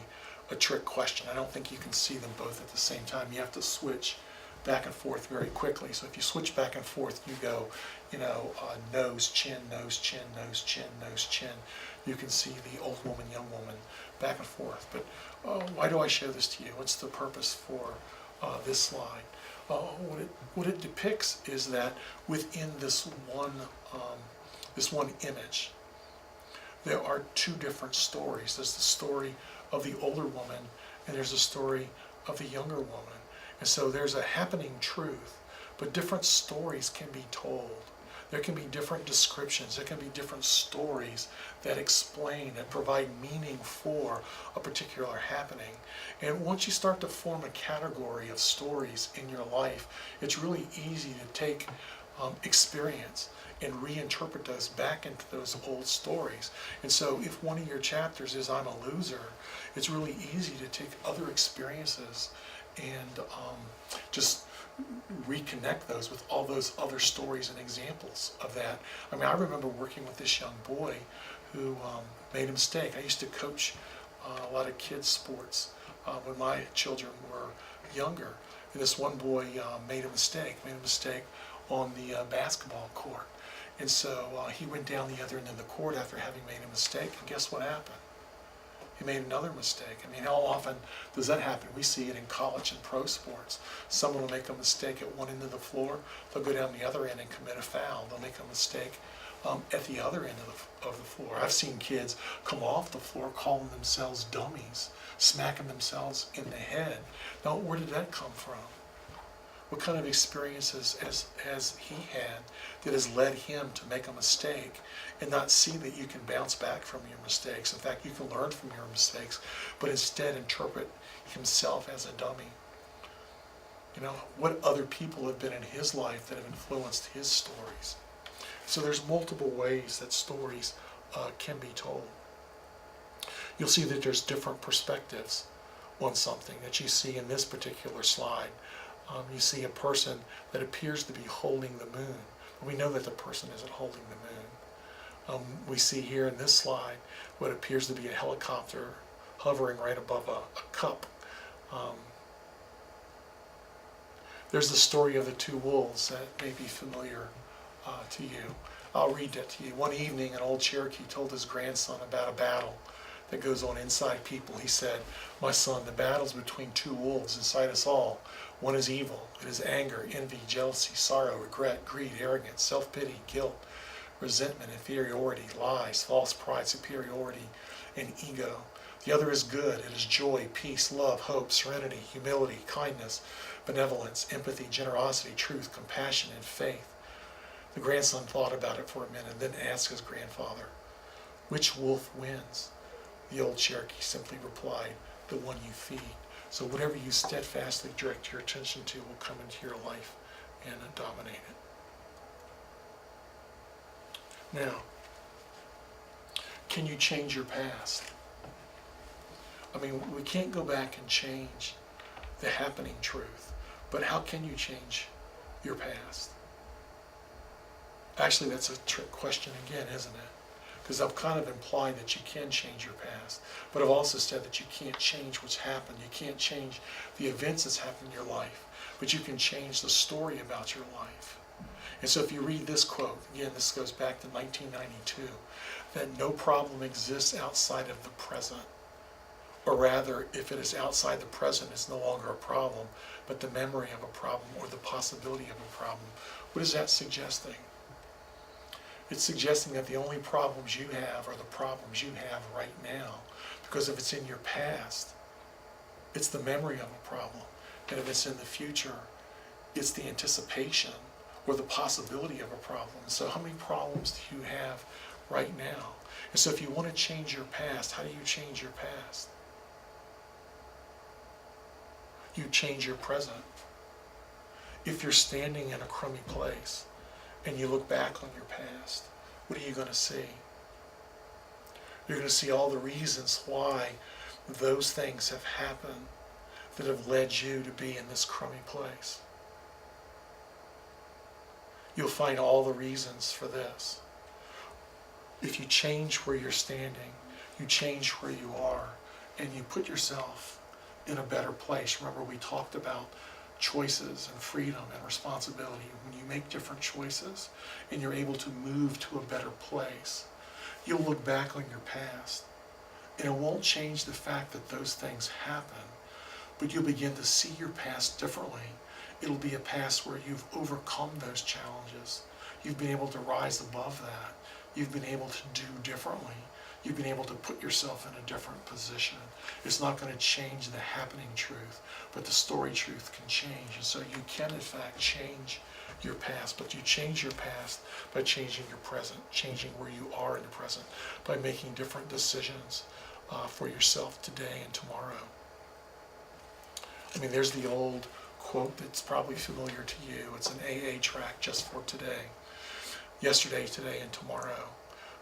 a trick question. I don't think you can see them both at the same time. You have to switch back and forth very quickly. So if you switch back and forth, you go, nose, chin, nose, chin, nose, chin, nose, chin. You can see the old woman, young woman, back and forth. But why do I show this to you? What's the purpose for this slide? What it depicts is that within this one image, there are two different stories. There's the story of the older woman, and there's a story of the younger woman. And so there's a happening truth, but different stories can be told. There can be different descriptions, there can be different stories that explain and provide meaning for a particular happening. And once you start to form a category of stories in your life, it's really easy to take experience and reinterpret those back into those old stories. And so if one of your chapters is I'm a loser, it's really easy to take other experiences and just reconnect those with all those other stories and examples of that. I mean, I remember working with this young boy who made a mistake. I used to coach a lot of kids' sports when my children were younger. And this one boy made a mistake on the basketball court. And so he went down the other end of the court after having made a mistake, and guess what happened? He made another mistake. I mean, how often does that happen? We see it in college and pro sports. Someone will make a mistake at one end of the floor, they'll go down the other end and commit a foul. They'll make a mistake at the other end of the floor. I've seen kids come off the floor calling themselves dummies, smacking themselves in the head. Now, where did that come from? What kind of experiences has he had that has led him to make a mistake and not see that you can bounce back from your mistakes? In fact, you can learn from your mistakes, but instead interpret himself as a dummy. What other people have been in his life that have influenced his stories? So there's multiple ways that stories can be told. You'll see that there's different perspectives on something that you see in this particular slide. You see a person that appears to be holding the moon. We know that the person isn't holding the moon. We see here in this slide what appears to be a helicopter hovering right above a cup. There's the story of the two wolves that may be familiar to you. I'll read that to you. One evening, an old Cherokee told his grandson about a battle that goes on inside people. He said, "My son, the battle's between two wolves inside us all. One is evil. It is anger, envy, jealousy, sorrow, regret, greed, arrogance, self-pity, guilt, resentment, inferiority, lies, false pride, superiority, and ego. The other is good. It is joy, peace, love, hope, serenity, humility, kindness, benevolence, empathy, generosity, truth, compassion, and faith." The grandson thought about it for a minute and then asked his grandfather, "Which wolf wins?" The old Cherokee simply replied, "The one you feed." So whatever you steadfastly direct your attention to will come into your life and dominate it. Now, can you change your past? I mean, we can't go back and change the happening truth, but how can you change your past? Actually, that's a trick question again, isn't it? Because I've kind of implied that you can change your past, but I've also said that you can't change what's happened. You can't change the events that's happened in your life, but you can change the story about your life. And so if you read this quote, again, this goes back to 1992, that no problem exists outside of the present. Or rather, if it is outside the present, it's no longer a problem, but the memory of a problem or the possibility of a problem. What is that suggesting? It's suggesting that the only problems you have are the problems you have right now. Because if it's in your past, it's the memory of a problem. And if it's in the future, it's the anticipation or the possibility of a problem. So how many problems do you have right now? And so if you want to change your past, how do you change your past? You change your present. If you're standing in a crummy place and you look back on your past, what are you going to see? You're going to see all the reasons why those things have happened that have led you to be in this crummy place. You'll find all the reasons for this. If you change where you're standing, you change where you are, and you put yourself in a better place. Remember, we talked about choices and freedom and responsibility. When you make different choices and you're able to move to a better place, you'll look back on your past and it won't change the fact that those things happen, but you'll begin to see your past differently. It'll be a past where you've overcome those challenges. You've been able to rise above that. You've been able to do differently. You've been able to put yourself in a different position. It's not going to change the happening truth, but the story truth can change. And so you can, in fact, change your past, but you change your past by changing your present, changing where you are in the present, by making different decisions for yourself today and tomorrow. I mean, there's the old quote that's probably familiar to you. It's an AA track just for today. Yesterday, today, and tomorrow.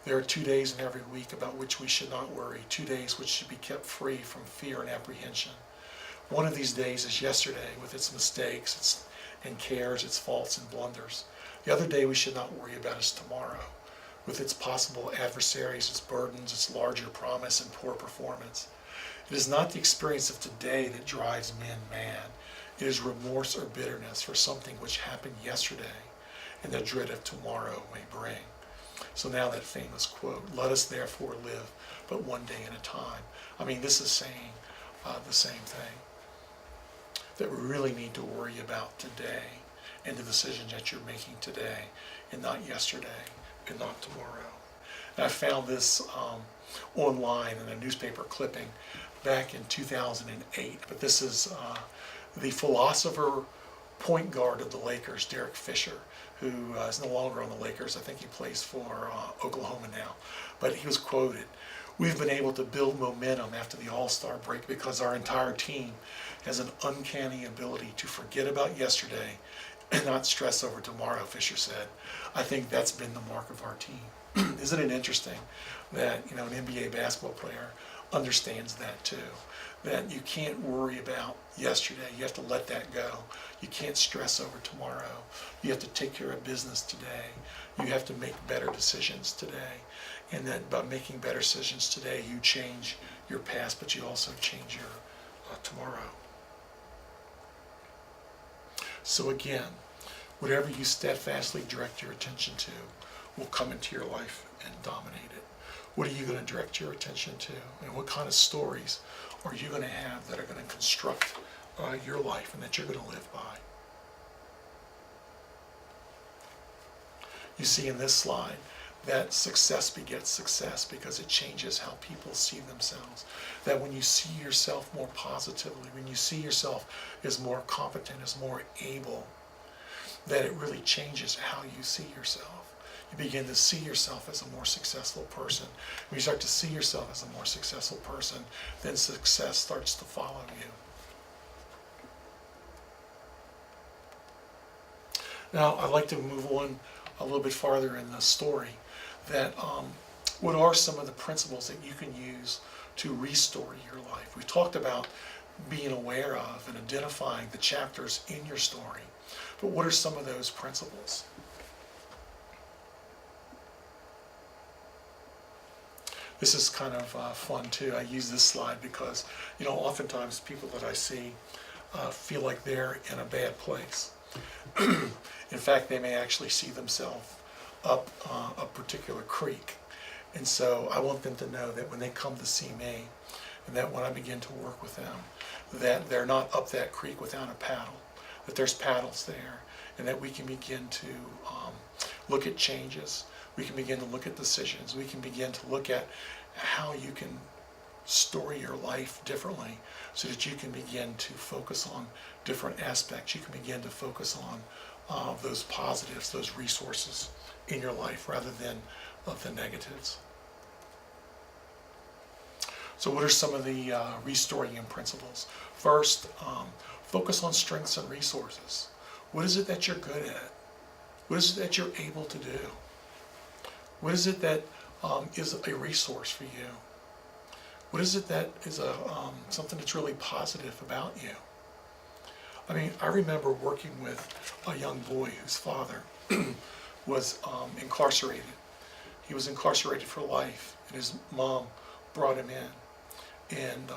There are 2 days in every week about which we should not worry, 2 days which should be kept free from fear and apprehension. One of these days is yesterday with its mistakes and cares, its faults and blunders. The other day we should not worry about is tomorrow, with its possible adversaries, its burdens, its larger promise and poor performance. It is not the experience of today that drives men mad. It is remorse or bitterness for something which happened yesterday and the dread of tomorrow may bring. So now that famous quote, "Let us therefore live but one day at a time." I mean, this is saying the same thing, that we really need to worry about today and the decisions that you're making today and not yesterday and not tomorrow. And I found this online in a newspaper clipping back in 2008, but this is the philosopher point guard of the Lakers, Derek Fisher, who is no longer on the Lakers. I think he plays for Oklahoma now. But he was quoted, "We've been able to build momentum after the All-Star break because our entire team has an uncanny ability to forget about yesterday and not stress over tomorrow," Fisher said. "I think that's been the mark of our team." Isn't it interesting that, an NBA basketball player understands that too? That you can't worry about yesterday. You have to let that go. You can't stress over tomorrow. You have to take care of business today. You have to make better decisions today. And that by making better decisions today, you change your past, but you also change your tomorrow. So again, whatever you steadfastly direct your attention to will come into your life and dominate it. What are you going to direct your attention to? And what kind of stories are you going to have that are going to construct your life and that you're going to live by? You see in this slide that success begets success because it changes how people see themselves. That when you see yourself more positively, when you see yourself as more competent, as more able, that it really changes how you see yourself. You begin to see yourself as a more successful person. When you start to see yourself as a more successful person, then success starts to follow you. Now, I'd like to move on a little bit farther in the story. That what are some of the principles that you can use to restore your life? We've talked about being aware of and identifying the chapters in your story, but what are some of those principles? This is kind of fun too. I use this slide because, oftentimes people that I see feel like they're in a bad place. In fact, they may actually see themselves up a particular creek. And so I want them to know that when they come to see me, and that when I begin to work with them, that they're not up that creek without a paddle, that there's paddles there, and that we can begin to look at changes, we can begin to look at decisions, we can begin to look at how you can story your life differently so that you can begin to focus on different aspects. You can begin to focus on those positives, those resources in your life rather than of the negatives. So what are some of the restoring principles? First, focus on strengths and resources. What is it that you're good at? What is it that you're able to do? What is it that is a resource for you? What is it that is something that's really positive about you? I mean, I remember working with a young boy whose father was incarcerated. He was incarcerated for life, and his mom brought him in. And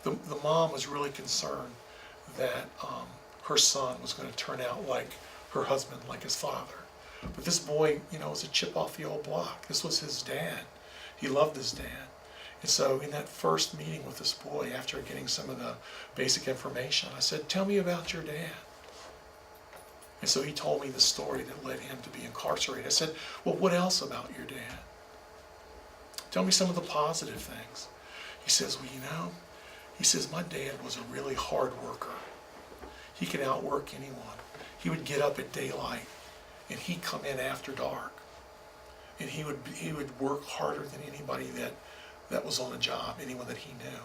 the mom was really concerned that her son was going to turn out like her husband, like his father. But this boy, was a chip off the old block. This was his dad. He loved his dad. And so in that first meeting with this boy, after getting some of the basic information, I said, "Tell me about your dad." And so he told me the story that led him to be incarcerated. I said, "Well, what else about your dad? Tell me some of the positive things." He says, "Well, he says, my dad was a really hard worker. He could outwork anyone. He would get up at daylight and he'd come in after dark. And he would work harder than anybody that was on a job, anyone that he knew."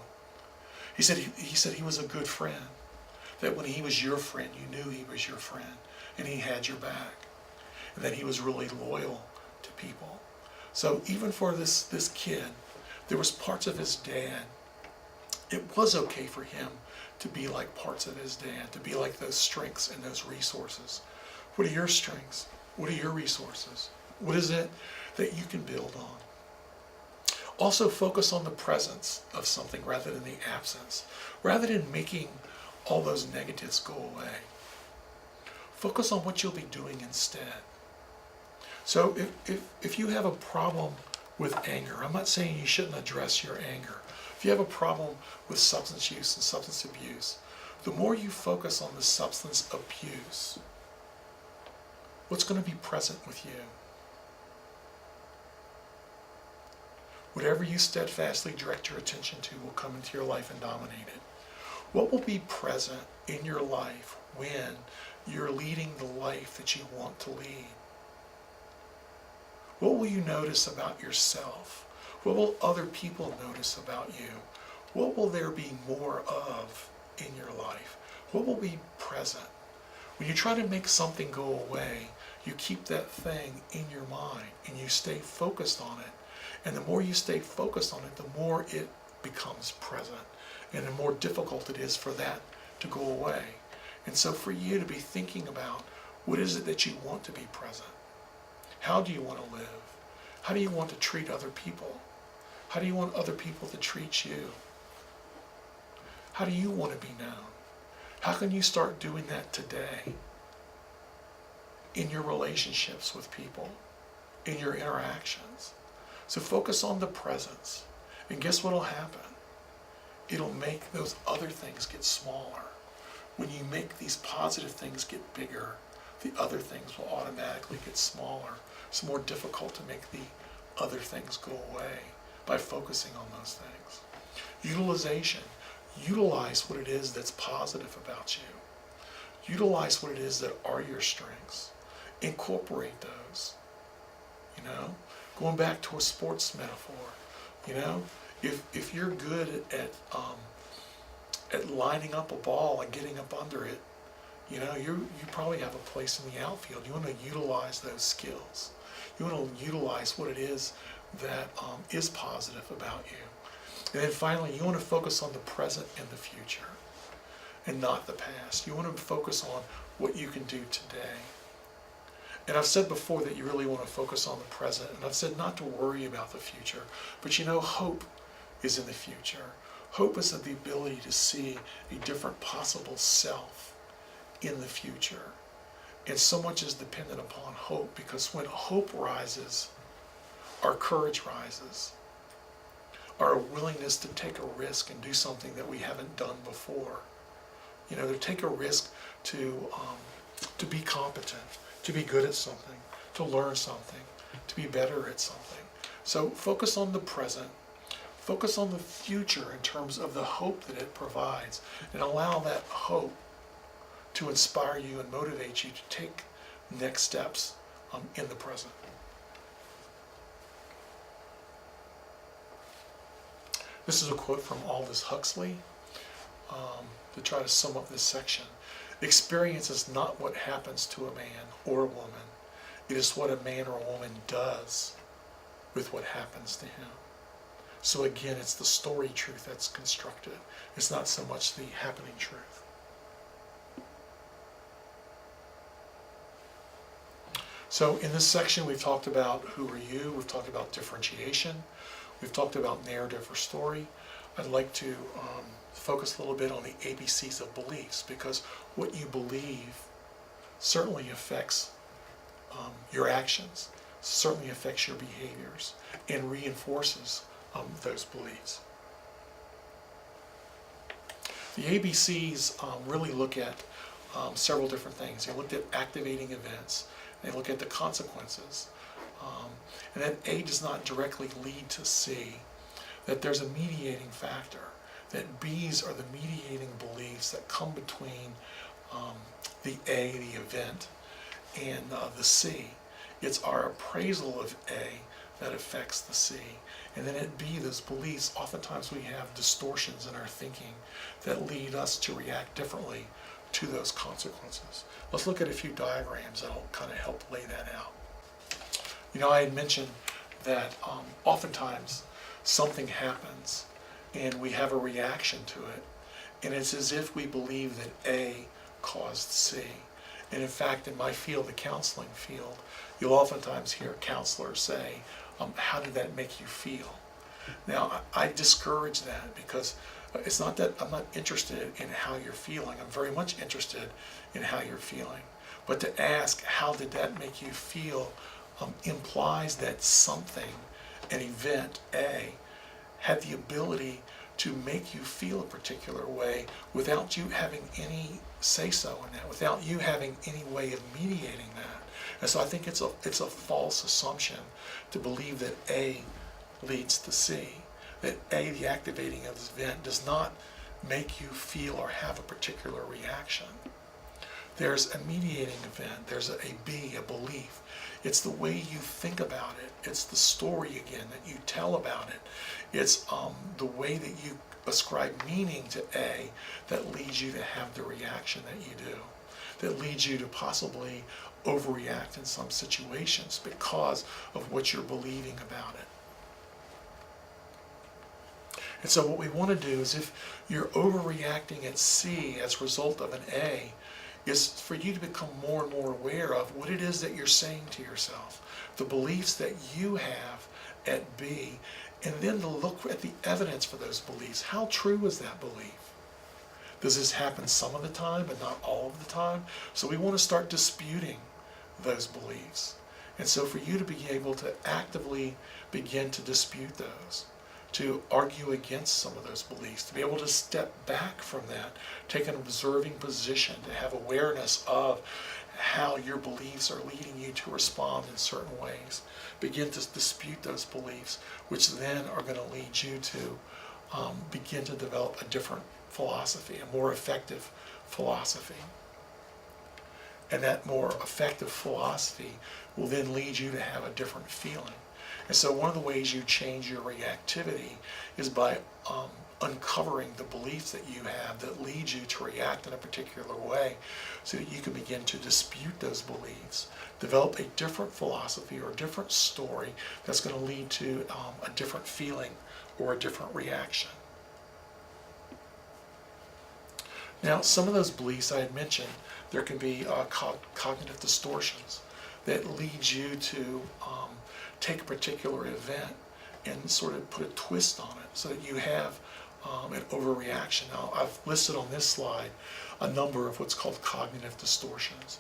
He said he was a good friend. That when he was your friend, you knew he was your friend and he had your back. And that he was really loyal to people. So even for this kid, there was parts of his dad. It was okay for him to be like parts of his dad, to be like those strengths and those resources. What are your strengths? What are your resources? What is it that you can build on? Also focus on the presence of something rather than the absence. Rather than making all those negatives go away, focus on what you'll be doing instead. So if you have a problem with anger, I'm not saying you shouldn't address your anger. If you have a problem with substance use and substance abuse, the more you focus on the substance abuse, what's going to be present with you? Whatever you steadfastly direct your attention to will come into your life and dominate it. What will be present in your life when you're leading the life that you want to lead? What will you notice about yourself? What will other people notice about you? What will there be more of in your life? What will be present? When you try to make something go away, you keep that thing in your mind and you stay focused on it. And the more you stay focused on it, the more it becomes present. And the more difficult it is for that to go away. And so for you to be thinking about what is it that you want to be present? How do you want to live? How do you want to treat other people? How do you want other people to treat you? How do you want to be known? How can you start doing that today? In your relationships with people, in your interactions. So focus on the presence. And guess what'll happen? It'll make those other things get smaller. When you make these positive things get bigger, the other things will automatically get smaller. It's more difficult to make the other things go away by focusing on those things. Utilization. Utilize what it is that's positive about you. Utilize what it is that are your strengths. Incorporate those. Going back to a sports metaphor, if you're good at lining up a ball and getting up under it, you probably have a place in the outfield. You want to utilize those skills. You want to utilize what it is that is positive about you. And then finally, you want to focus on the present and the future and not the past. You want to focus on what you can do today. And I've said before that you really want to focus on the present, and I've said not to worry about the future, but hope is in the future. Hope is the ability to see a different possible self in the future. And so much is dependent upon hope, because when hope rises, our courage rises. Our willingness to take a risk and do something that we haven't done before. To take a risk to be competent, to be good at something, to learn something, to be better at something. So focus on the present, focus on the future in terms of the hope that it provides, and allow that hope to inspire you and motivate you to take next steps in the present. This is a quote from Aldous Huxley to try to sum up this section. Experience is not what happens to a man or a woman. It is what a man or a woman does with what happens to him. So again, it's the story truth that's constructed. It's not so much the happening truth. So in this section, we've talked about who are you, we've talked about differentiation, we've talked about narrative or story. I'd like to focus a little bit on the ABCs of beliefs, because what you believe certainly affects your actions, certainly affects your behaviors, and reinforces those beliefs. The ABCs really look at several different things. They looked at activating events, they look at the consequences, and then A does not directly lead to C, that there's a mediating factor, that B's are the mediating beliefs that come between the A, the event, and the C. It's our appraisal of A that affects the C. And then at B, those beliefs, oftentimes we have distortions in our thinking that lead us to react differently to those consequences. Let's look at a few diagrams that'll kind of help lay that out. I had mentioned that oftentimes something happens and we have a reaction to it, and it's as if we believe that A caused C. And in fact, in my field, the counseling field, you'll oftentimes hear counselors say, how did that make you feel? Now, I discourage that, because it's not that I'm not interested in how you're feeling. I'm very much interested in how you're feeling. But to ask, how did that make you feel, implies that something, an event, A, had the ability to make you feel a particular way without you having any say-so in that, without you having any way of mediating that. And so I think it's a false assumption to believe that A leads to C, that A, the activating of this event, does not make you feel or have a particular reaction. There's a mediating event, there's a B, a belief. It's the way you think about it. It's the story, again, that you tell about it. It's the way that you ascribe meaning to A that leads you to have the reaction that you do, that leads you to possibly overreact in some situations because of what you're believing about it. And so what we want to do is, if you're overreacting at C as a result of an A, is for you to become more and more aware of what it is that you're saying to yourself, the beliefs that you have at B, and then to look at the evidence for those beliefs. How true is that belief? Does this happen some of the time but not all of the time? So we want to start disputing those beliefs. And so for you to be able to actively begin to dispute those, to argue against some of those beliefs, to be able to step back from that, take an observing position, to have awareness of how your beliefs are leading you to respond in certain ways. Begin to dispute those beliefs, which then are going to lead you to begin to develop a different philosophy, a more effective philosophy. And that more effective philosophy will then lead you to have a different feeling. And so one of the ways you change your reactivity is by uncovering the beliefs that you have that lead you to react in a particular way, so that you can begin to dispute those beliefs, develop a different philosophy or a different story that's going to lead to a different feeling or a different reaction. Now, some of those beliefs I had mentioned, there can be cognitive distortions that lead you to take a particular event and sort of put a twist on it so that you have an overreaction. Now, I've listed on this slide a number of what's called cognitive distortions.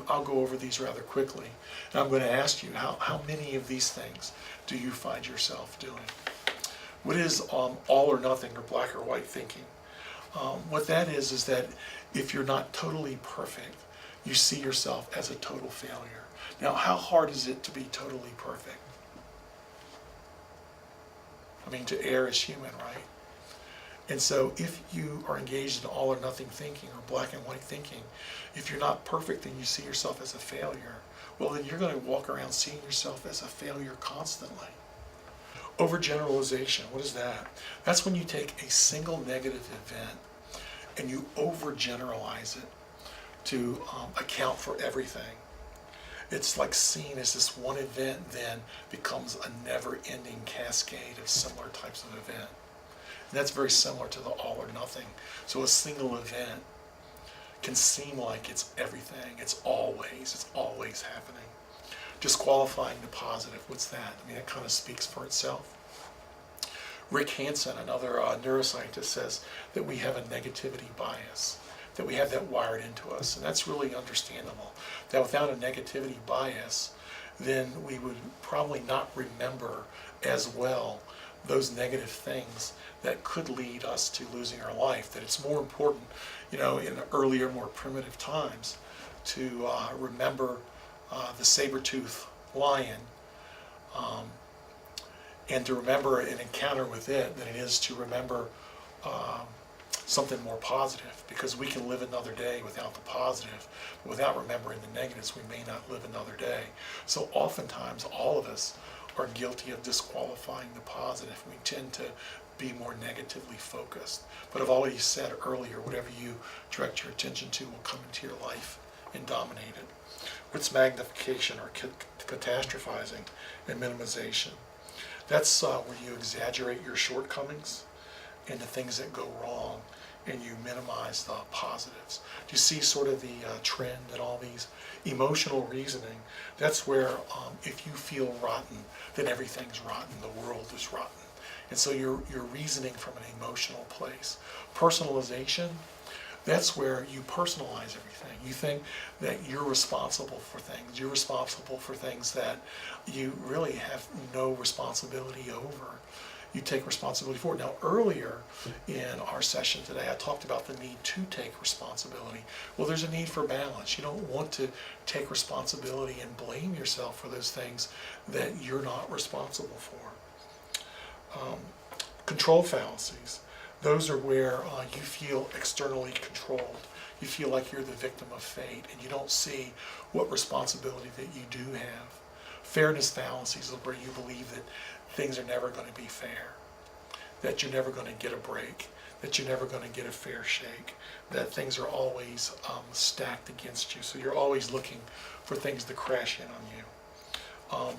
I'll go over these rather quickly. And I'm going to ask you, how many of these things do you find yourself doing? What is all or nothing or black or white thinking? What that is that if you're not totally perfect, you see yourself as a total failure. Now, how hard is it to be totally perfect? I mean, to err is human, right? And so if you are engaged in all or nothing thinking or black and white thinking, if you're not perfect and you see yourself as a failure, well, then you're going to walk around seeing yourself as a failure constantly. Overgeneralization, what is that? That's when you take a single negative event and you overgeneralize it to account for everything. It's like seen as this one event then becomes a never-ending cascade of similar types of event. And that's very similar to the all or nothing. So a single event can seem like it's everything. It's always happening. Disqualifying the positive, what's that? I mean, it kind of speaks for itself. Rick Hansen, another neuroscientist, says that we have a negativity bias, that we have that wired into us. And that's really understandable. That without a negativity bias, then we would probably not remember as well those negative things that could lead us to losing our life. That it's more important, in earlier, more primitive times to remember the saber-toothed lion and to remember an encounter with it than it is to remember something more positive, because we can live another day without the positive, but without remembering the negatives, we may not live another day. So oftentimes, all of us are guilty of disqualifying the positive. We tend to be more negatively focused. But I've already said earlier, whatever you direct your attention to will come into your life and dominate it. What's magnification or catastrophizing and minimization? That's where you exaggerate your shortcomings and the things that go wrong, and you minimize the positives. Do you see sort of the trend in all these? Emotional reasoning, that's where if you feel rotten, then everything's rotten, the world is rotten. And so you're reasoning from an emotional place. Personalization, that's where you personalize everything. You think that you're responsible for things. You're responsible for things that you really have no responsibility over. You take responsibility for it. Now, earlier in our session today, I talked about the need to take responsibility. Well, there's a need for balance. You don't want to take responsibility and blame yourself for those things that you're not responsible for. Control fallacies. Those are where you feel externally controlled. You feel like you're the victim of fate, and you don't see what responsibility that you do have. Fairness fallacies is where you believe that things are never going to be fair, that you're never going to get a break, that you're never going to get a fair shake, that things are always stacked against you. So you're always looking for things to crash in on you.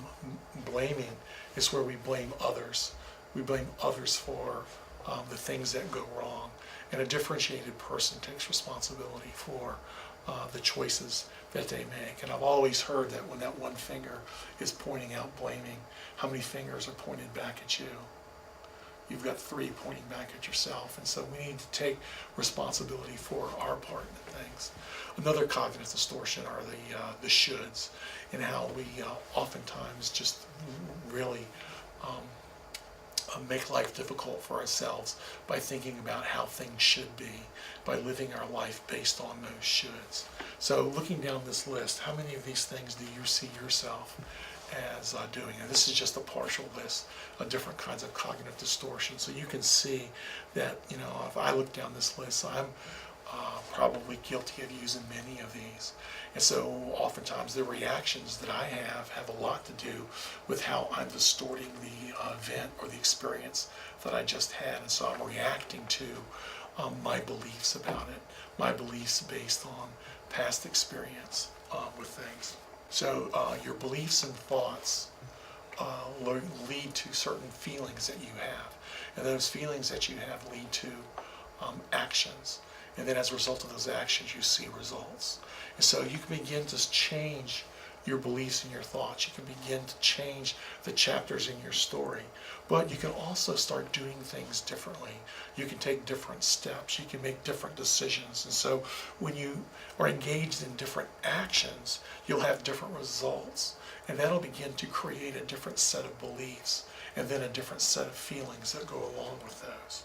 Blaming is where we blame others. We blame others for the things that go wrong. And a differentiated person takes responsibility for the choices that they make. And I've always heard that when that one finger is pointing out blaming, how many fingers are pointed back at you? you've got 3 pointing back at yourself. And so we need to take responsibility for our part in things. Another cognitive distortion are the shoulds, and how we oftentimes just really make life difficult for ourselves by thinking about how things should be, by living our life based on those shoulds. So looking down this list, how many of these things do you see yourself as doing? And this is just a partial list of different kinds of cognitive distortion. So you can see that, if I look down this list, I'm probably guilty of using many of these. And so oftentimes the reactions that I have a lot to do with how I'm distorting the event or the experience that I just had. And so I'm reacting to my beliefs about it, my beliefs based on past experience with things. So your beliefs and thoughts lead to certain feelings that you have. And those feelings that you have lead to actions. And then as a result of those actions, you see results. And so you can begin to change your beliefs and your thoughts. You can begin to change the chapters in your story. But you can also start doing things differently. You can take different steps. You can make different decisions. And so when you are engaged in different actions, you'll have different results. And that'll begin to create a different set of beliefs and then a different set of feelings that go along with those.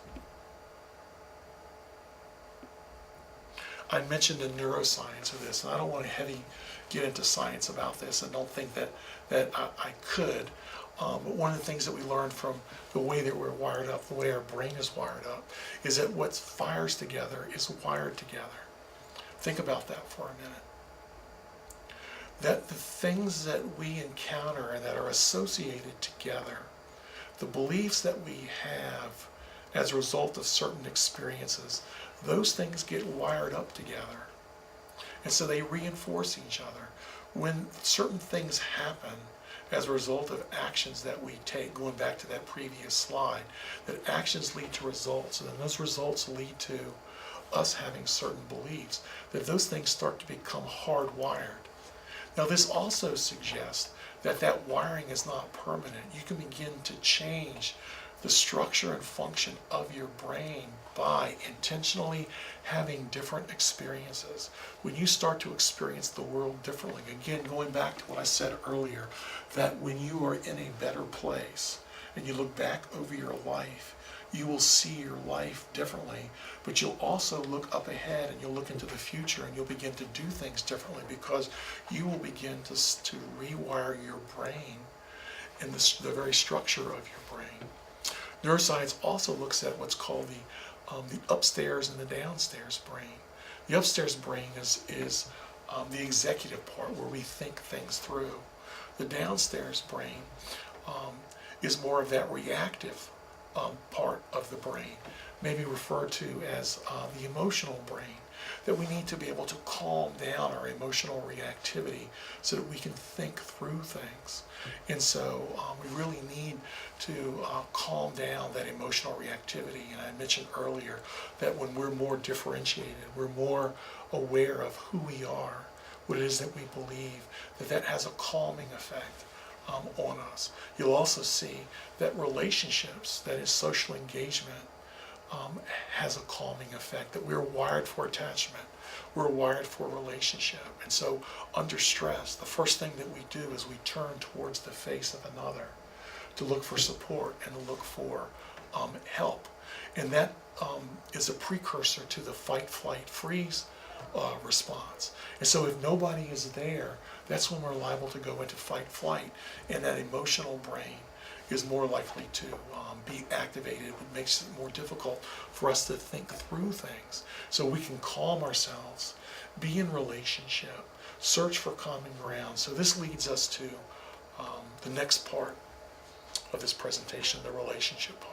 I mentioned the neuroscience of this, and I don't want to get into science about this, and don't think that I could. But one of the things that we learned from the way that we're wired up, the way our brain is wired up, is that what fires together is wired together. Think about that for a minute. That the things that we encounter and that are associated together, the beliefs that we have as a result of certain experiences, those things get wired up together. And so they reinforce each other. When certain things happen as a result of actions that we take, going back to that previous slide, that actions lead to results, and then those results lead to us having certain beliefs, that those things start to become hardwired. Now this also suggests that that wiring is not permanent. You can begin to change the structure and function of your brain by intentionally having different experiences. When you start to experience the world differently, again, going back to what I said earlier, that when you are in a better place and you look back over your life, you will see your life differently, but you'll also look up ahead and you'll look into the future and you'll begin to do things differently because you will begin to rewire your brain and the very structure of your brain. Neuroscience also looks at what's called the upstairs and the downstairs brain. The upstairs brain is the executive part where we think things through. The downstairs brain is more of that reactive part of the brain, maybe referred to as the emotional brain, that we need to be able to calm down our emotional reactivity so that we can think through things. And so we really need to calm down that emotional reactivity. And I mentioned earlier that when we're more differentiated, we're more aware of who we are, what it is that we believe, that has a calming effect on us. You'll also see that relationships, that is social engagement, has a calming effect, that we're wired for attachment. We're wired for relationship. And so under stress, the first thing that we do is we turn towards the face of another to look for support and to look for help. And that is a precursor to the fight, flight, freeze response. And so if nobody is there, that's when we're liable to go into fight, flight, and that emotional brain is more likely to be activated, which makes it more difficult for us to think through things. So we can calm ourselves, be in relationship, search for common ground. So this leads us to the next part of this presentation, the relationship part.